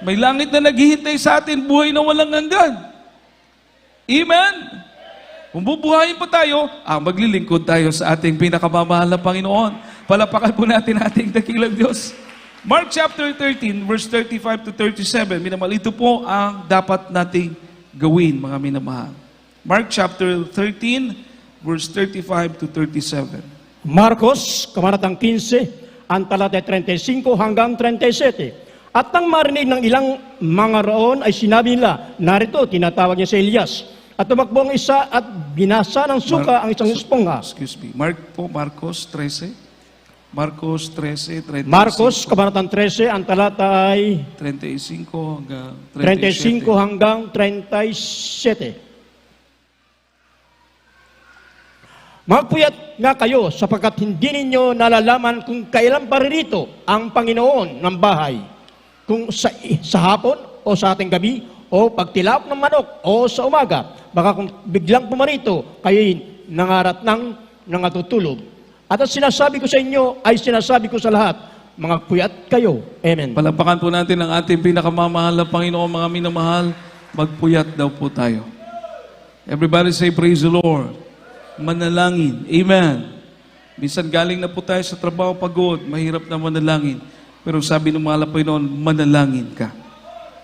May langit na naghihintay sa atin, buhay na walang hanggan. Amen? Kung bubuhayin pa tayo, maglilingkod tayo sa ating pinakamamahal na Panginoon. Palapakan po natin ating dakilang Diyos. Mark chapter 13, verse 35 to 37. Minamahal, ito po ang dapat nating gawin, mga minamahal. Mark chapter 13, verse 35 to 37. Marcos, Kabanatang 15, ang talata 35 hanggang 37. At nang marinig ng ilang mga roon ay sinabi nila, narito, tinatawag niya si Elias. At tumakbo ang isa at binasa ng suka ang isang espongha. Excuse me. Marcos 13. Marcos 13, 35. Marcos, Kabanatang 13, ang talata ay 35 hanggang 35 37. hanggang 37. Magpuyat nga kayo sapagkat hindi ninyo nalalaman kung kailan paririto ang Panginoon ng bahay. Kung sa hapon o sa ating gabi o pagtilap ng manok o sa umaga. Baka kung biglang pumarito, kayo'y nangarat ng nangatutulog. At ang sinasabi ko sa inyo ay sinasabi ko sa lahat, mga puyat kayo. Amen. Palapakan po natin ang ating pinakamamahal na Panginoon, mga minamahal. Magpuyat daw po tayo. Everybody say, praise the Lord. Manalangin. Amen. Minsan galing na po tayo sa trabaho pagod, mahirap na manalangin. Pero sabi ng mahal na Panginoon, manalangin ka.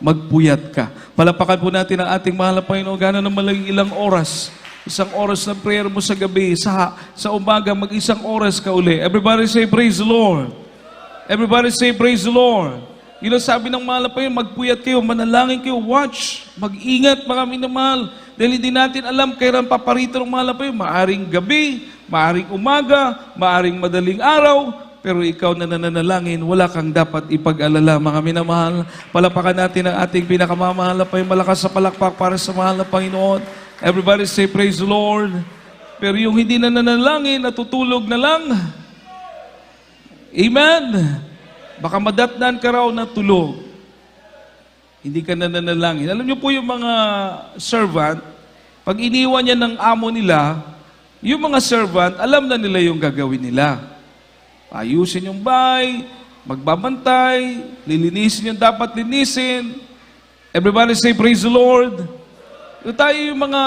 Magpuyat ka. Palapakan po natin ang ating mahal na Panginoon, gano'n naman lang ilang oras. Isang oras ng prayer mo sa gabi, sa umaga, mag-isang oras ka uli. Everybody say, praise the Lord. Everybody say, praise the Lord. Yun ang sabi ng mahal na Panginoon, magpuyat kayo, manalangin kayo, watch, mag-ingat mga minamahal. Dahil hindi natin alam kailan paparito ng mahal na Panginoon. Maaring gabi, maaring umaga, maaring madaling araw, pero ikaw na nananalangin, wala kang dapat ipag-alala, mga minamahal. Palapakan natin ang ating pinakamamahal na Panginoon, malakas sa palakpak para sa mahal na Panginoon. Everybody say, praise the Lord. Pero yung hindi na nananalangin, natutulog na lang. Amen. Baka madatnan ka raw na tulog. Hindi ka na nananalangin. Alam niyo po yung mga servant, pag iniwan niya ng amo nila, yung mga servant, alam na nila yung gagawin nila. Ayusin yung bahay, magbabantay, lilinisin yung dapat linisin. Everybody say, praise the Lord. Tayo yung mga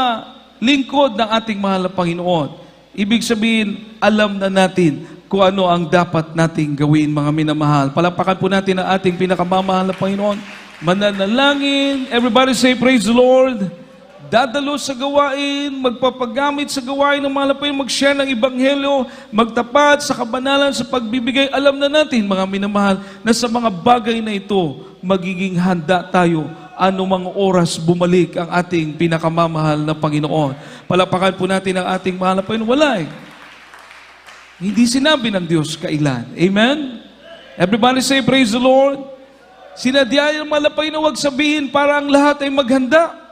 lingkod ng ating mahal na Panginoon. Ibig sabihin, alam na natin kung ano ang dapat nating gawin, mga minamahal. Palapakan po natin ang ating pinakamamahal na Panginoon. Mananalangin. Everybody say, praise the Lord. Dadalo sa gawain, magpapagamit sa gawain ng mahal na Panginoon, mag-share ng Ebanghelyo, magtapat sa kabanalan, sa pagbibigay. Alam na natin, mga minamahal, na sa mga bagay na ito, magiging handa tayo anumang oras bumalik ang ating pinakamamahal na Panginoon. Palapakan po natin ang ating mahal na Panginoon. Wala eh. Hindi sinabi ng Diyos kailan. Amen? Everybody say, praise the Lord. Sinadya ng mahal na Panginoon, huwag sabihin para ang lahat ay maghanda.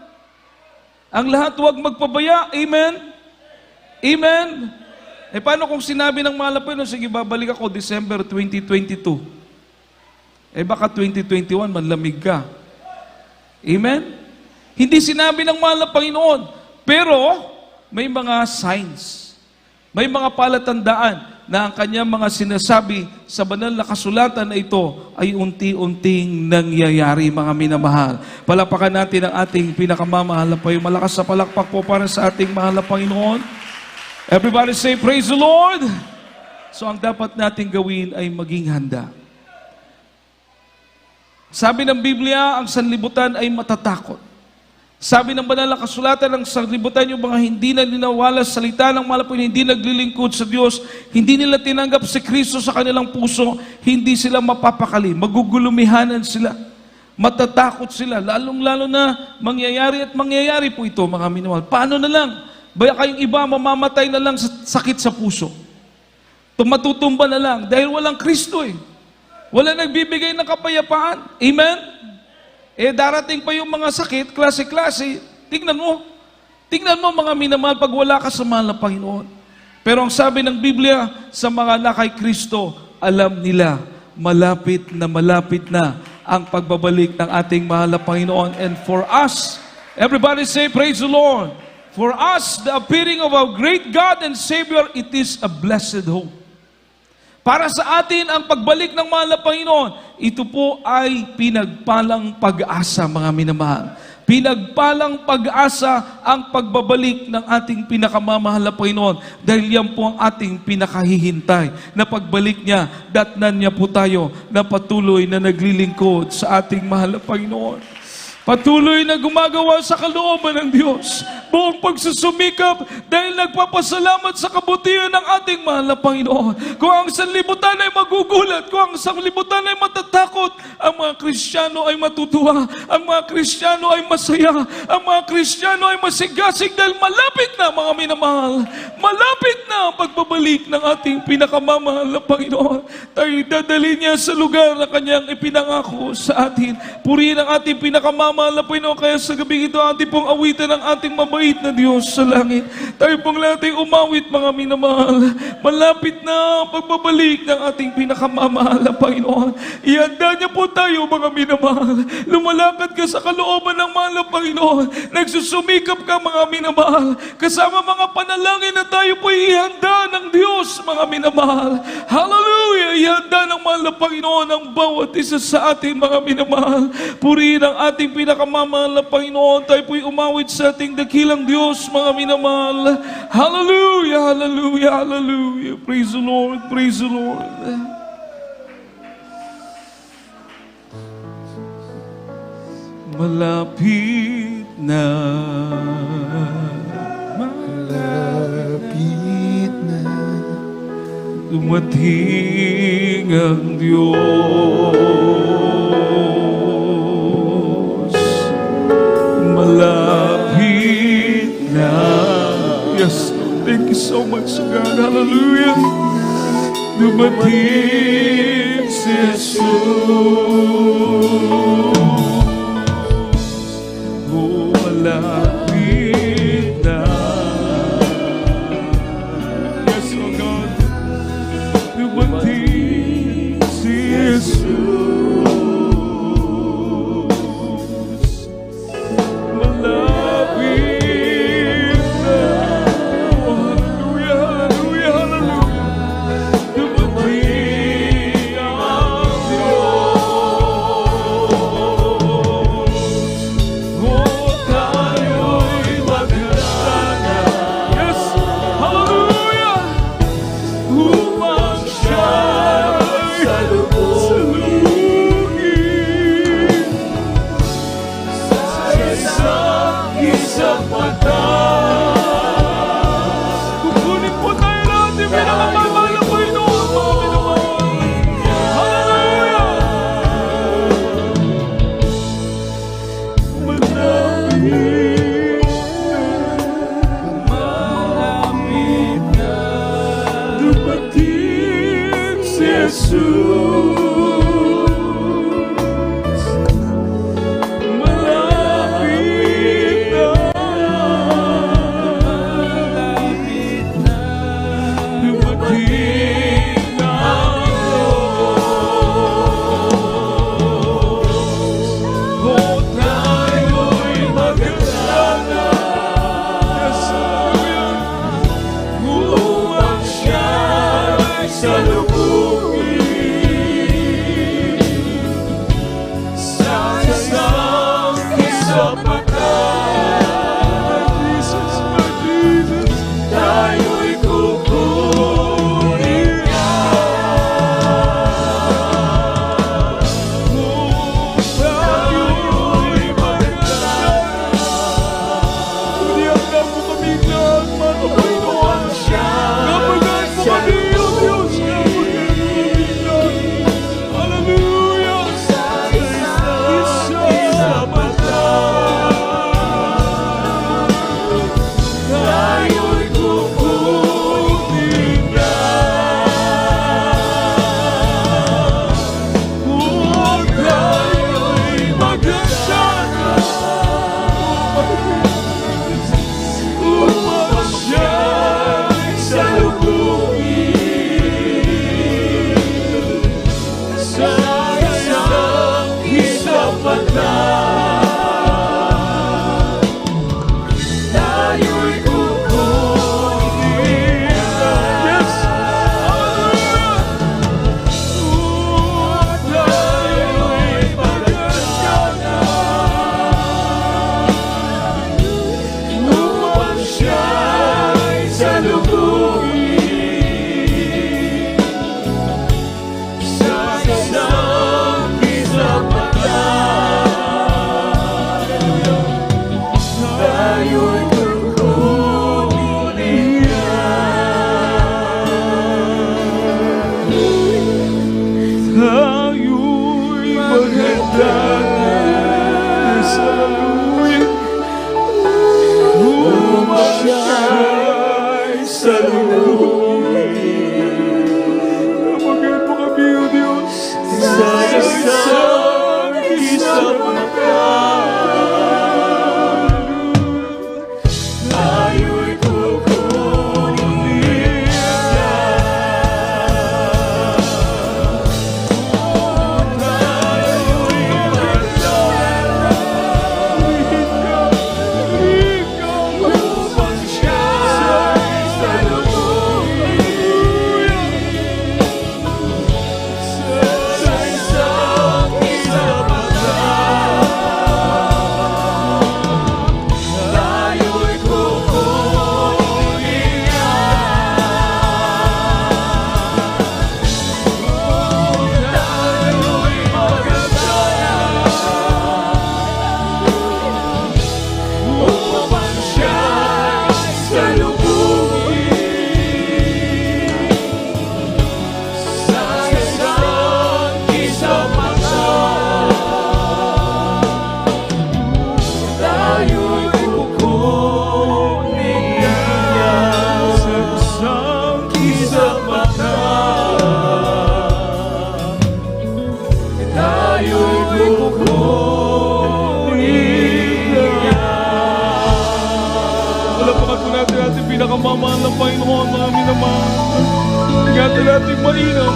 Ang lahat huwag magpabaya. Amen? Amen? Eh paano kung sinabi ng mahal na Panginoon, sige babalik ako December 2022. Eh baka 2021 manlamig ka. Amen? Hindi sinabi ng mahal na Panginoon. Pero may mga signs. May mga palatandaan na ang kanyang mga sinasabi sa banal na kasulatan na ito ay unti-unting nangyayari, mga minamahal. Palapakan natin ang ating pinakamamahal na Panginoon. Malakas sa palakpak po para sa ating mahal na Panginoon. Everybody say, praise the Lord. So ang dapat natin gawin ay maging handa. Sabi ng Biblia, ang sanlibutan ay matatakot. Sabi ng banal na kasulatan, ang sanlibutan yung mga hindi na ninawala sa salita ng malapit, hindi naglilingkod sa Diyos, hindi nila tinanggap si Kristo sa kanilang puso, hindi sila mapapakali, magugulumihanan sila, matatakot sila, lalong-lalo na mangyayari po ito, mga minamahal. Paano na lang? Baya kayong iba mamamatay na lang sa sakit sa puso. Matutumba na lang dahil walang Kristo eh. Wala nagbibigay ng kapayapaan. Amen? Darating pa yung mga sakit, klase-klase. Tingnan mo mga minamahal pag wala ka sa mahal na Panginoon. Pero ang sabi ng Biblia, sa mga na kay Kristo, alam nila, malapit na ang pagbabalik ng ating mahal na Panginoon. And for us, everybody say, praise the Lord. For us, the appearing of our great God and Savior, it is a blessed hope. Para sa atin, ang pagbalik ng mahal na Panginoon, ito po ay pinagpalang pag-asa, mga minamahal. Pinagpalang pag-asa ang pagbabalik ng ating pinakamamahal na Panginoon dahil yan po ang ating pinakahihintay na pagbalik niya, datnan niya po tayo na patuloy na naglilingkod sa ating mahal na Panginoon. Patuloy na gumagawa sa kalooban ng Diyos. Buong pagsusumikap dahil nagpapasalamat sa kabutihan ng ating mahal na Panginoon. Kung ang sanlibutan ay magugulat, kung ang sanlibutan ay matatakot, ang mga Kristiyano ay matutuwa, ang mga Kristiyano ay masaya, ang mga Kristiyano ay masigasig dahil malapit na, mga minamahal, malapit na ang pagbabalik ng ating pinakamamahal na Panginoon. Tayo dadalhin niya sa lugar na kanyang ipinangako sa atin. Purihin ang ating pinakamamahal na Panginoon. Kaya sa gabi ito, ating pong awitan ng ating mabait na Diyos sa langit. Tayo pong lahat ay umawit, mga minamahal. Malapit na ang pagbabalik ng ating pinakamamahal na Panginoon. Ihanda niya po tayo, mga minamahal. Lumalakad ka sa kalooban ng mahal na Panginoon. Nagsusumikap ka, mga minamahal. Kasama mga panalangin na tayo po ihanda ng Diyos, mga minamahal. Hallelujah! Ihanda ng mahal na Panginoon ang bawat isa sa atin, mga minamahal. Purihin ang ating pinakamamahal na Panginoon. Tayo po'y umawit sa ating dakilang Diyos, mga minamahal. Hallelujah! Hallelujah! Hallelujah! Praise the Lord! Praise the Lord! Malapit na, Malapit na dumating ang Diyos. Malapit na. Yes, thank you so much, God. Hallelujah. Dumating si Jesus. Oh, malapit na. Yes, oh God. Dumating si Jesus. Malapit na. Oh, hallelujah, hallelujah, hallelujah. Dumating ang Diyos. Oh, tayo'y maganda na. Yes, hallelujah. Umang siya'y salubungin sa isang mata. Kukunin po tayo natin pinakamamahal na Panginoon, mga minamahal. Hallelujah! Malapit na dumating si Jesus. Malapit na dumating ang Diyos. Oh, tayo'y maganda na. Yes, hallelujah. Umang siya'y salubungin sa isang kisapatan. Jesus, my Jesus. Tayo'y kukunin niya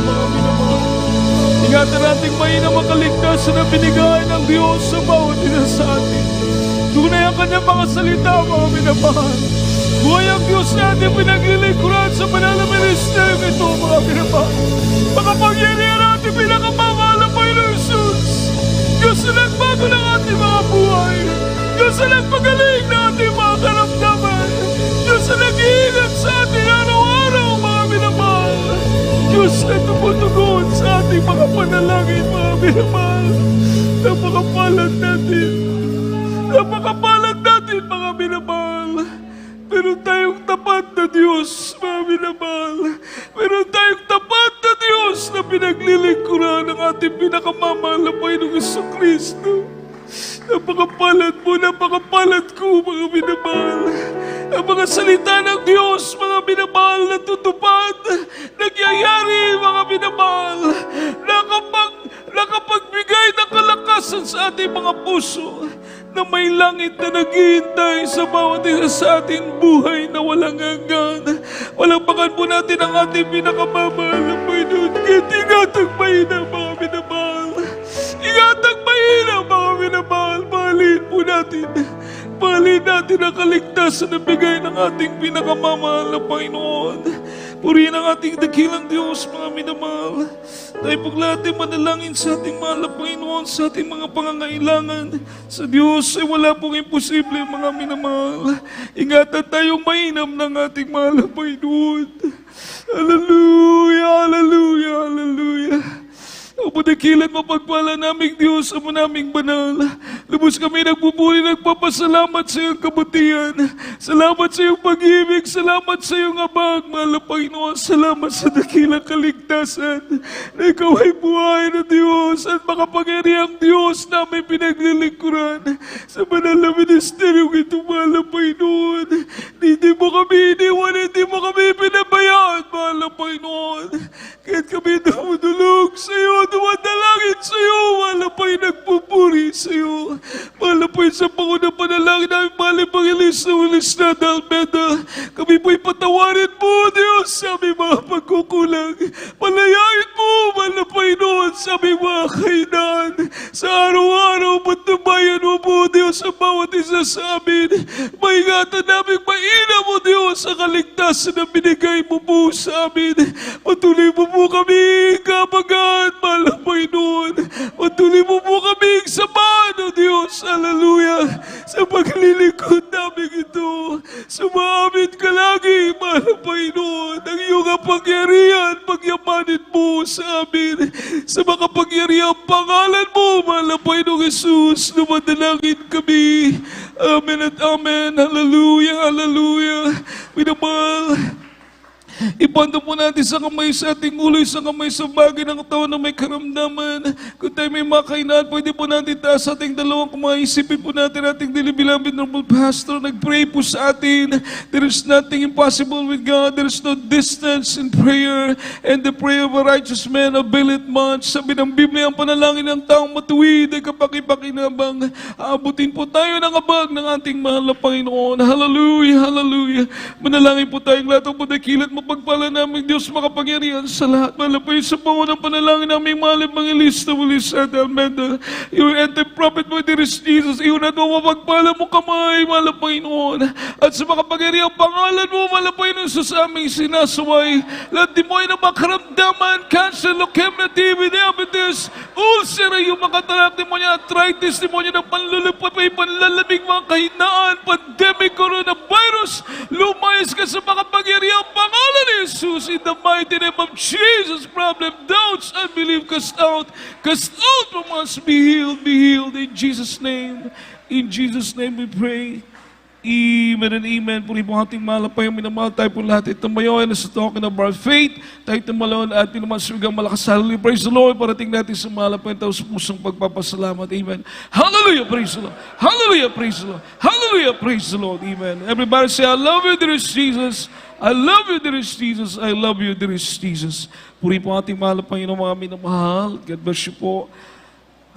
mga minamahal. Ingatan natin mainam ang kaligtasan na binigay ng Diyos sa bawat isa sa atin. Tunay ang kanyang mga salita, mga minamahal. Buhay ang Diyos natin pinaglilingkuran sa banal na ministeryo ito, mga minamahal. Makapangyarihan natin pinakamamahal na Panginoon Jesus. Diyos na nagbago ng ating mga buhay. Diyos na nagpagaling ng ating mga karamdaman. Diyos na nag-iingat sa atin araw-araw, mga minamahal. Diyos na tumutugon sa ating mga panalangin, mga minamahal. Napakapalad natin. Napakapalad natin, mga minamahal. Meron tayong tapat na Diyos, mga minamahal. Meron tayong tapat na Diyos na pinaglilingkuran ng ating pinakamamahal na Panginoong Jesucristo. Napakapalad mo, napakapalad ko, mga minamahal. Ang mga salita ng Diyos, mga minamahal, natutupad, nagyayari, mga minamahal, nakapagbigay ng kalakasan sa ating mga puso, na may langit na naghihintay sa bawat isa sa ating buhay na walang hanggan. Walang po natin ang ating pinakamamahal na Panginoon. Kahit ingatang mahina, mga minamahal. Ingatang mahina, mga minamahal. Mahalin po natin. Mahalin natin ang kaligtasan na bigay ng ating pinakamamahal na Panginoon. Purihin ang ating dakilang Diyos, mga minamahal. Tayo pag lahat ay manalangin sa ating mahal na Panginoon, sa ating mga pangangailangan. Sa Diyos ay wala pong imposible, mga minamahal. Ingatan tayong mainam ng ating mahal na Panginoon. Hallelujah, hallelujah, hallelujah. O padakilan mapagpala naming Diyos, Ama naming banal. Lubos kami nagpupuri, nagpapasalamat sa iyong kabutihan. Salamat sa iyong pag-ibig, salamat sa iyong abag, mahal na Panginoon. Salamat sa dakilang kaligtasan na ikaw ay buhay na Diyos at makapangyarihang Diyos namin pinaglilingkuran sa banal na ministeryo ito, mahal na Panginoon. Hindi mo kami iniwan, hindi mo kami pinabayaan, mahal na Panginoon. Kahit kami dumudulog sa iyo, dumadalangin sa iyo, mahal na Panginoon, nagpupuri sa iyo. Mahal na Panginoon, sa pangunang panalangin namin, mahal na Panginoon, na Almeda, kami po'y patawarin mo, Diyos, sa aming mga pagkukulang. Palayain mo, mahal na Panginoon, sa aming mga kainan. Sa araw-araw, patubayan mo po, Diyos, sa bawat isa sa amin. Maingatan namin, mainam mo, Diyos, sa kaligtasan na binigay mo po sa amin. Patuloy mo po kami kapagan, mahal na Panginoon. Patuloy mo po kami samahan, O Diyos, hallelujah, sa paglilingkod namin ito. Sumamit ka lagi, mahal na Panginoon, ang iyong kapangyarihan, pagyamanin mo sa amin. Sa makapangyarihang pangalan mo, mahal na Panginoong Jesus, lumadalangin kami. Amen at amen. Hallelujah, hallelujah. Minamahal, ipando po natin sa kamay sa ating ulo, sa kamay sa bagay ng katawan na may karamdaman. Kung tayo may makainaan, pwede po natin taas sa ating dalawang kamay. Isipin po natin ating dilibilambit normal pastor. Nag-pray po sa atin. There is nothing impossible with God. There is no distance in prayer. And the prayer of a righteous man availeth much. Sabi ng Biblia, ang panalangin ng taong matuwid ay kapakipakinabang. Aabutin po tayo ng abag ng ating mahal na Panginoon. Hallelujah, hallelujah. Manalangin po tayong lahat ng padakilat mo. Pagpala namin Diyos makapangyarihan sa lahat. Malapay sa pangunang panalangin namin mahal Evangelista Melissa Almeda. Your anti-prophet mo, there is Jesus. Iyon at mapagpala mo kamay, mahal Panginoon. At sa makapangyarihan pangalan mo, mahal Panginoon, sa aming sinasaway. Lahat di mo ay na makaramdaman, cancer, leukemia, TB, diabetes, ulcer, yung makatalak, demonya, arthritis, demonya ng panlulupapay, panlalamig, mga kahinaan, pandemic, coronavirus, lumayas ka sa makapangyarihan pangalan ni Jesus, in the mighty name of Jesus. Problem, doubts, unbelief, cast out from us, be healed in Jesus' name. In Jesus' name we pray. Amen and amen. Puri po ating mahal pa yung minamahal tayo po lahat. Ito mayon sa talking of our faith. Tayo tumalon at pinamasugang malakas. Hallelujah. Praise the Lord. Parating natin sa mahal pa yung tao sa pusong pagpapasalamat. Amen. Hallelujah. Praise the Lord. Hallelujah. Praise the Lord. Hallelujah. Praise the Lord. Amen. Everybody say, I love you, dear Jesus. I love you, dear Jesus. I love you, dear Jesus. Puri po ating mahal pa yung mga minamahal. God bless you po.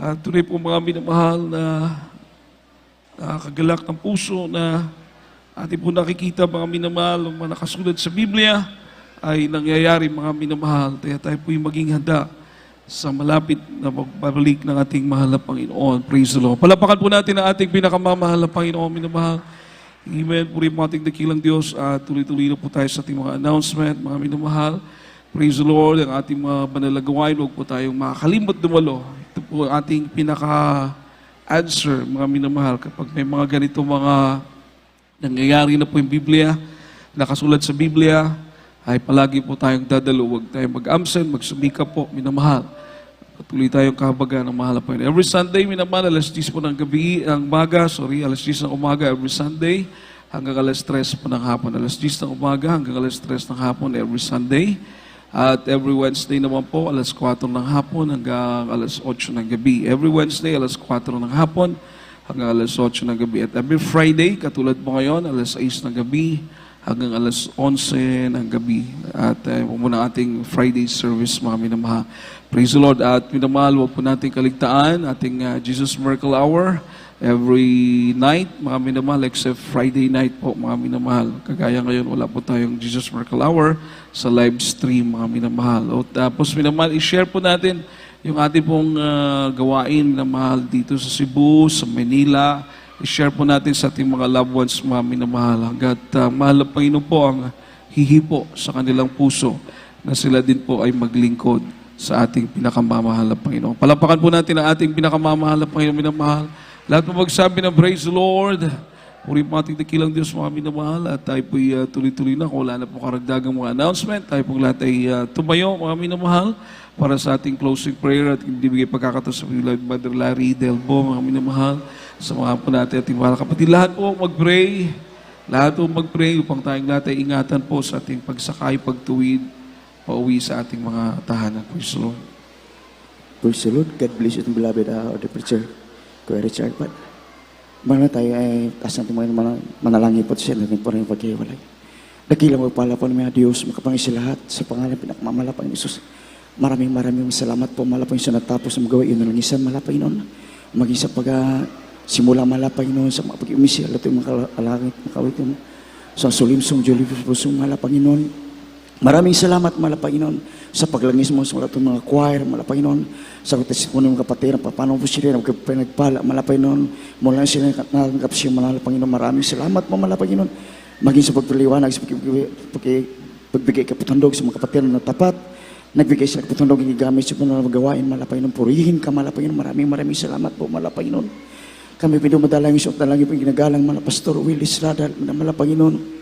At tuloy po mga minamahal na kagalak ng puso na ating po nakikita mga minamahal, mga nakasulat sa Biblia. ay nangyayari, mga minamahal. Kaya tayo po'y maging handa sa malapit na pagbalik ng ating mahal na Panginoon. Praise the Lord. Palapakan po natin ang ating pinakamamahal na Panginoon, minamahal. Amen. Puri po ating dakilang Diyos. Tuloy-tuloy na po tayo sa ating mga announcement, mga minamahal. Praise the Lord. Ang ating mga banal na gawain, huwag po tayong makakalimot dumalo. Ito po ang ating pinaka-answer, mga minamahal. Kapag may mga ganito mga nangyayari na po yung Biblia, nakasulat sa Biblia, ay palagi po tayong dadalo. Huwag tayong mag-absent, magsumika po, minamahal. Patuloy tayong kahabagan ng mahal na Panginoon. Every Sunday, minamahal, alas 10 po ng gabi, alas 10 ng umaga, every Sunday, hanggang alas 3 po ng hapon. Alas 10 ng umaga, hanggang alas 3 ng hapon, every Sunday. At every Wednesday naman po, alas 4 ng hapon, hanggang alas 8 ng gabi. Every Wednesday, alas 4 ng hapon, hanggang alas 8 ng gabi. At every Friday, katulad po ngayon, alas 6 ng gabi, hanggang alas 11 ng gabi. At muna ating Friday service, mga minamahal. Praise the Lord. At minamahal, huwag po natin kaligtaan ating Jesus Miracle Hour every night, mga minamahal, except Friday night po, mga minamahal. Kagaya ngayon, wala po tayong Jesus Miracle Hour sa live stream, mga minamahal. O tapos, minamahal, i-share po natin yung ating pong gawain, minamahal, dito sa Cebu, sa Manila. I-share po natin sa ating mga loved ones, mga minamahal. Hanggat mahal na Panginoon po ang hihipo sa kanilang puso na sila din po ay maglingkod sa ating pinakamamahal na Panginoon. Palapakan po natin ang ating pinakamamahal na Panginoon, minamahal. Lahat po magsabi na praise the Lord. Puri po ating dakilang Diyos, mga minamahal. At tayo po'y tuloy-tuloy na. Kung wala na po karagdagang mga announcement, tayo pong lahat ay tumayo, mga minamahal, para sa ating closing prayer at ibigay pagkakataon sa Beloved Mother Larry Delbo, mga minamahal. Sa mga po natin ating mga kapatid. Lahat po mag-pray. Lahat po mag-pray upang tayong lahat ay ingatan po sa ating pagsakay, pagtuwid, pauwi sa ating mga tahanan. Praise the Lord. Praise the Lord. God bless you, beloved the preacher, Kuya Richard. But, mana tayo ay taas natin mga manalangin po sa natin po rin paghiwalay. Dakilang magpala po ng mga Diyos, makapangisi lahat sa pangalan pinakmamalapang Isus. Maraming salamat po, malapang sa natapos ng magawa yun, nanisan malapang noon. Maging sa simula malapang noon sa mga pag-umisi, alat yung makalangit, makawit yung sa sulimsong, julibus, busong malapang noon. Maraming salamat, mahal na Panginoon, sa paglangis mo sa mga mga choir, mahal na Panginoon, sa testimony ng kapatid, paano po sila nagpala, mahal na Panginoon, mula sila natanggap siya, mahal na Panginoon. Maraming salamat po, mahal na Panginoon, maging sa pagpiliwanag, sa pagbigay kapatandog sa mga kapatid na tapat, nagbigay sila kapatandog, gigamit sa mga magawain, mahal na Panginoon, purihin ka, mahal na Panginoon. Maraming salamat po, mahal na Panginoon. Kami pinumadalangin sa dalangin po ginagalang, mahal na Pastor Willis Radal, mahal na Panginoon.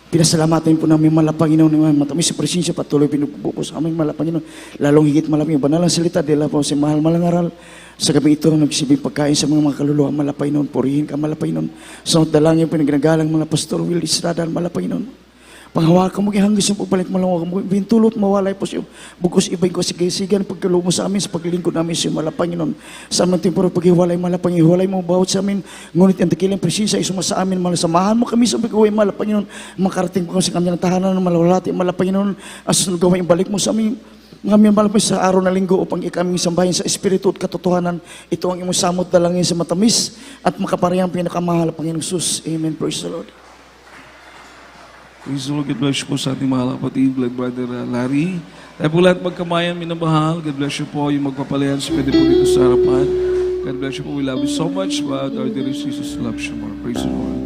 Pinasalamatan po namin mahal na Panginoon naman matamis sa presensya patuloy pinupupo po sa aming mahal na Panginoon. Lalong higit malapit yung banalang salita dila po si mahal malangaral. Sa gabi ito nagsibing pagkain sa mga kaluluwa mahal na Panginoon. Purihin ka mahal na Panginoon. Sa dalangin po nagnagalang mahal na Pastor Willis Radal mahal na Panginoon. Panghawakan mo hanggang sa pagpalit malawak mo bintulot mawalay po siya. Bugos ibay ko sigasigan pagkalumo sa amin sa paglingkod namin sa mahal na Panginoon. Sa aming temporo paghiwalay mahal na Panginoon. Hiwalay mo bawat sa amin. Ngunit ang dakilang presensya isuma sa amin mahal. Samahan mo kami sa paggawa mahal na Panginoon. Makarating po kami sa kanilang tahanan ng malawalati mahal na Panginoon. Asunod gawain balik mo sa amin. Mga minamahal sa araw na linggo upang ikaming sambahin sa Espiritu at katotohanan. Ito ang imong samot dalangin sa matamis at makaparehang pinakamahal na Panginoon Jesus. Amen. Praise the Lord. Praise the Lord. God bless you po sa ating mga kapatid, Blood Brother Larry. Tayo po lahat magkamayan, minamahal. God bless you po yung magpapalayan sa pwede po dito sa harapan. God bless you po. We love you so much, but our dear Jesus loves you more. Praise the Lord.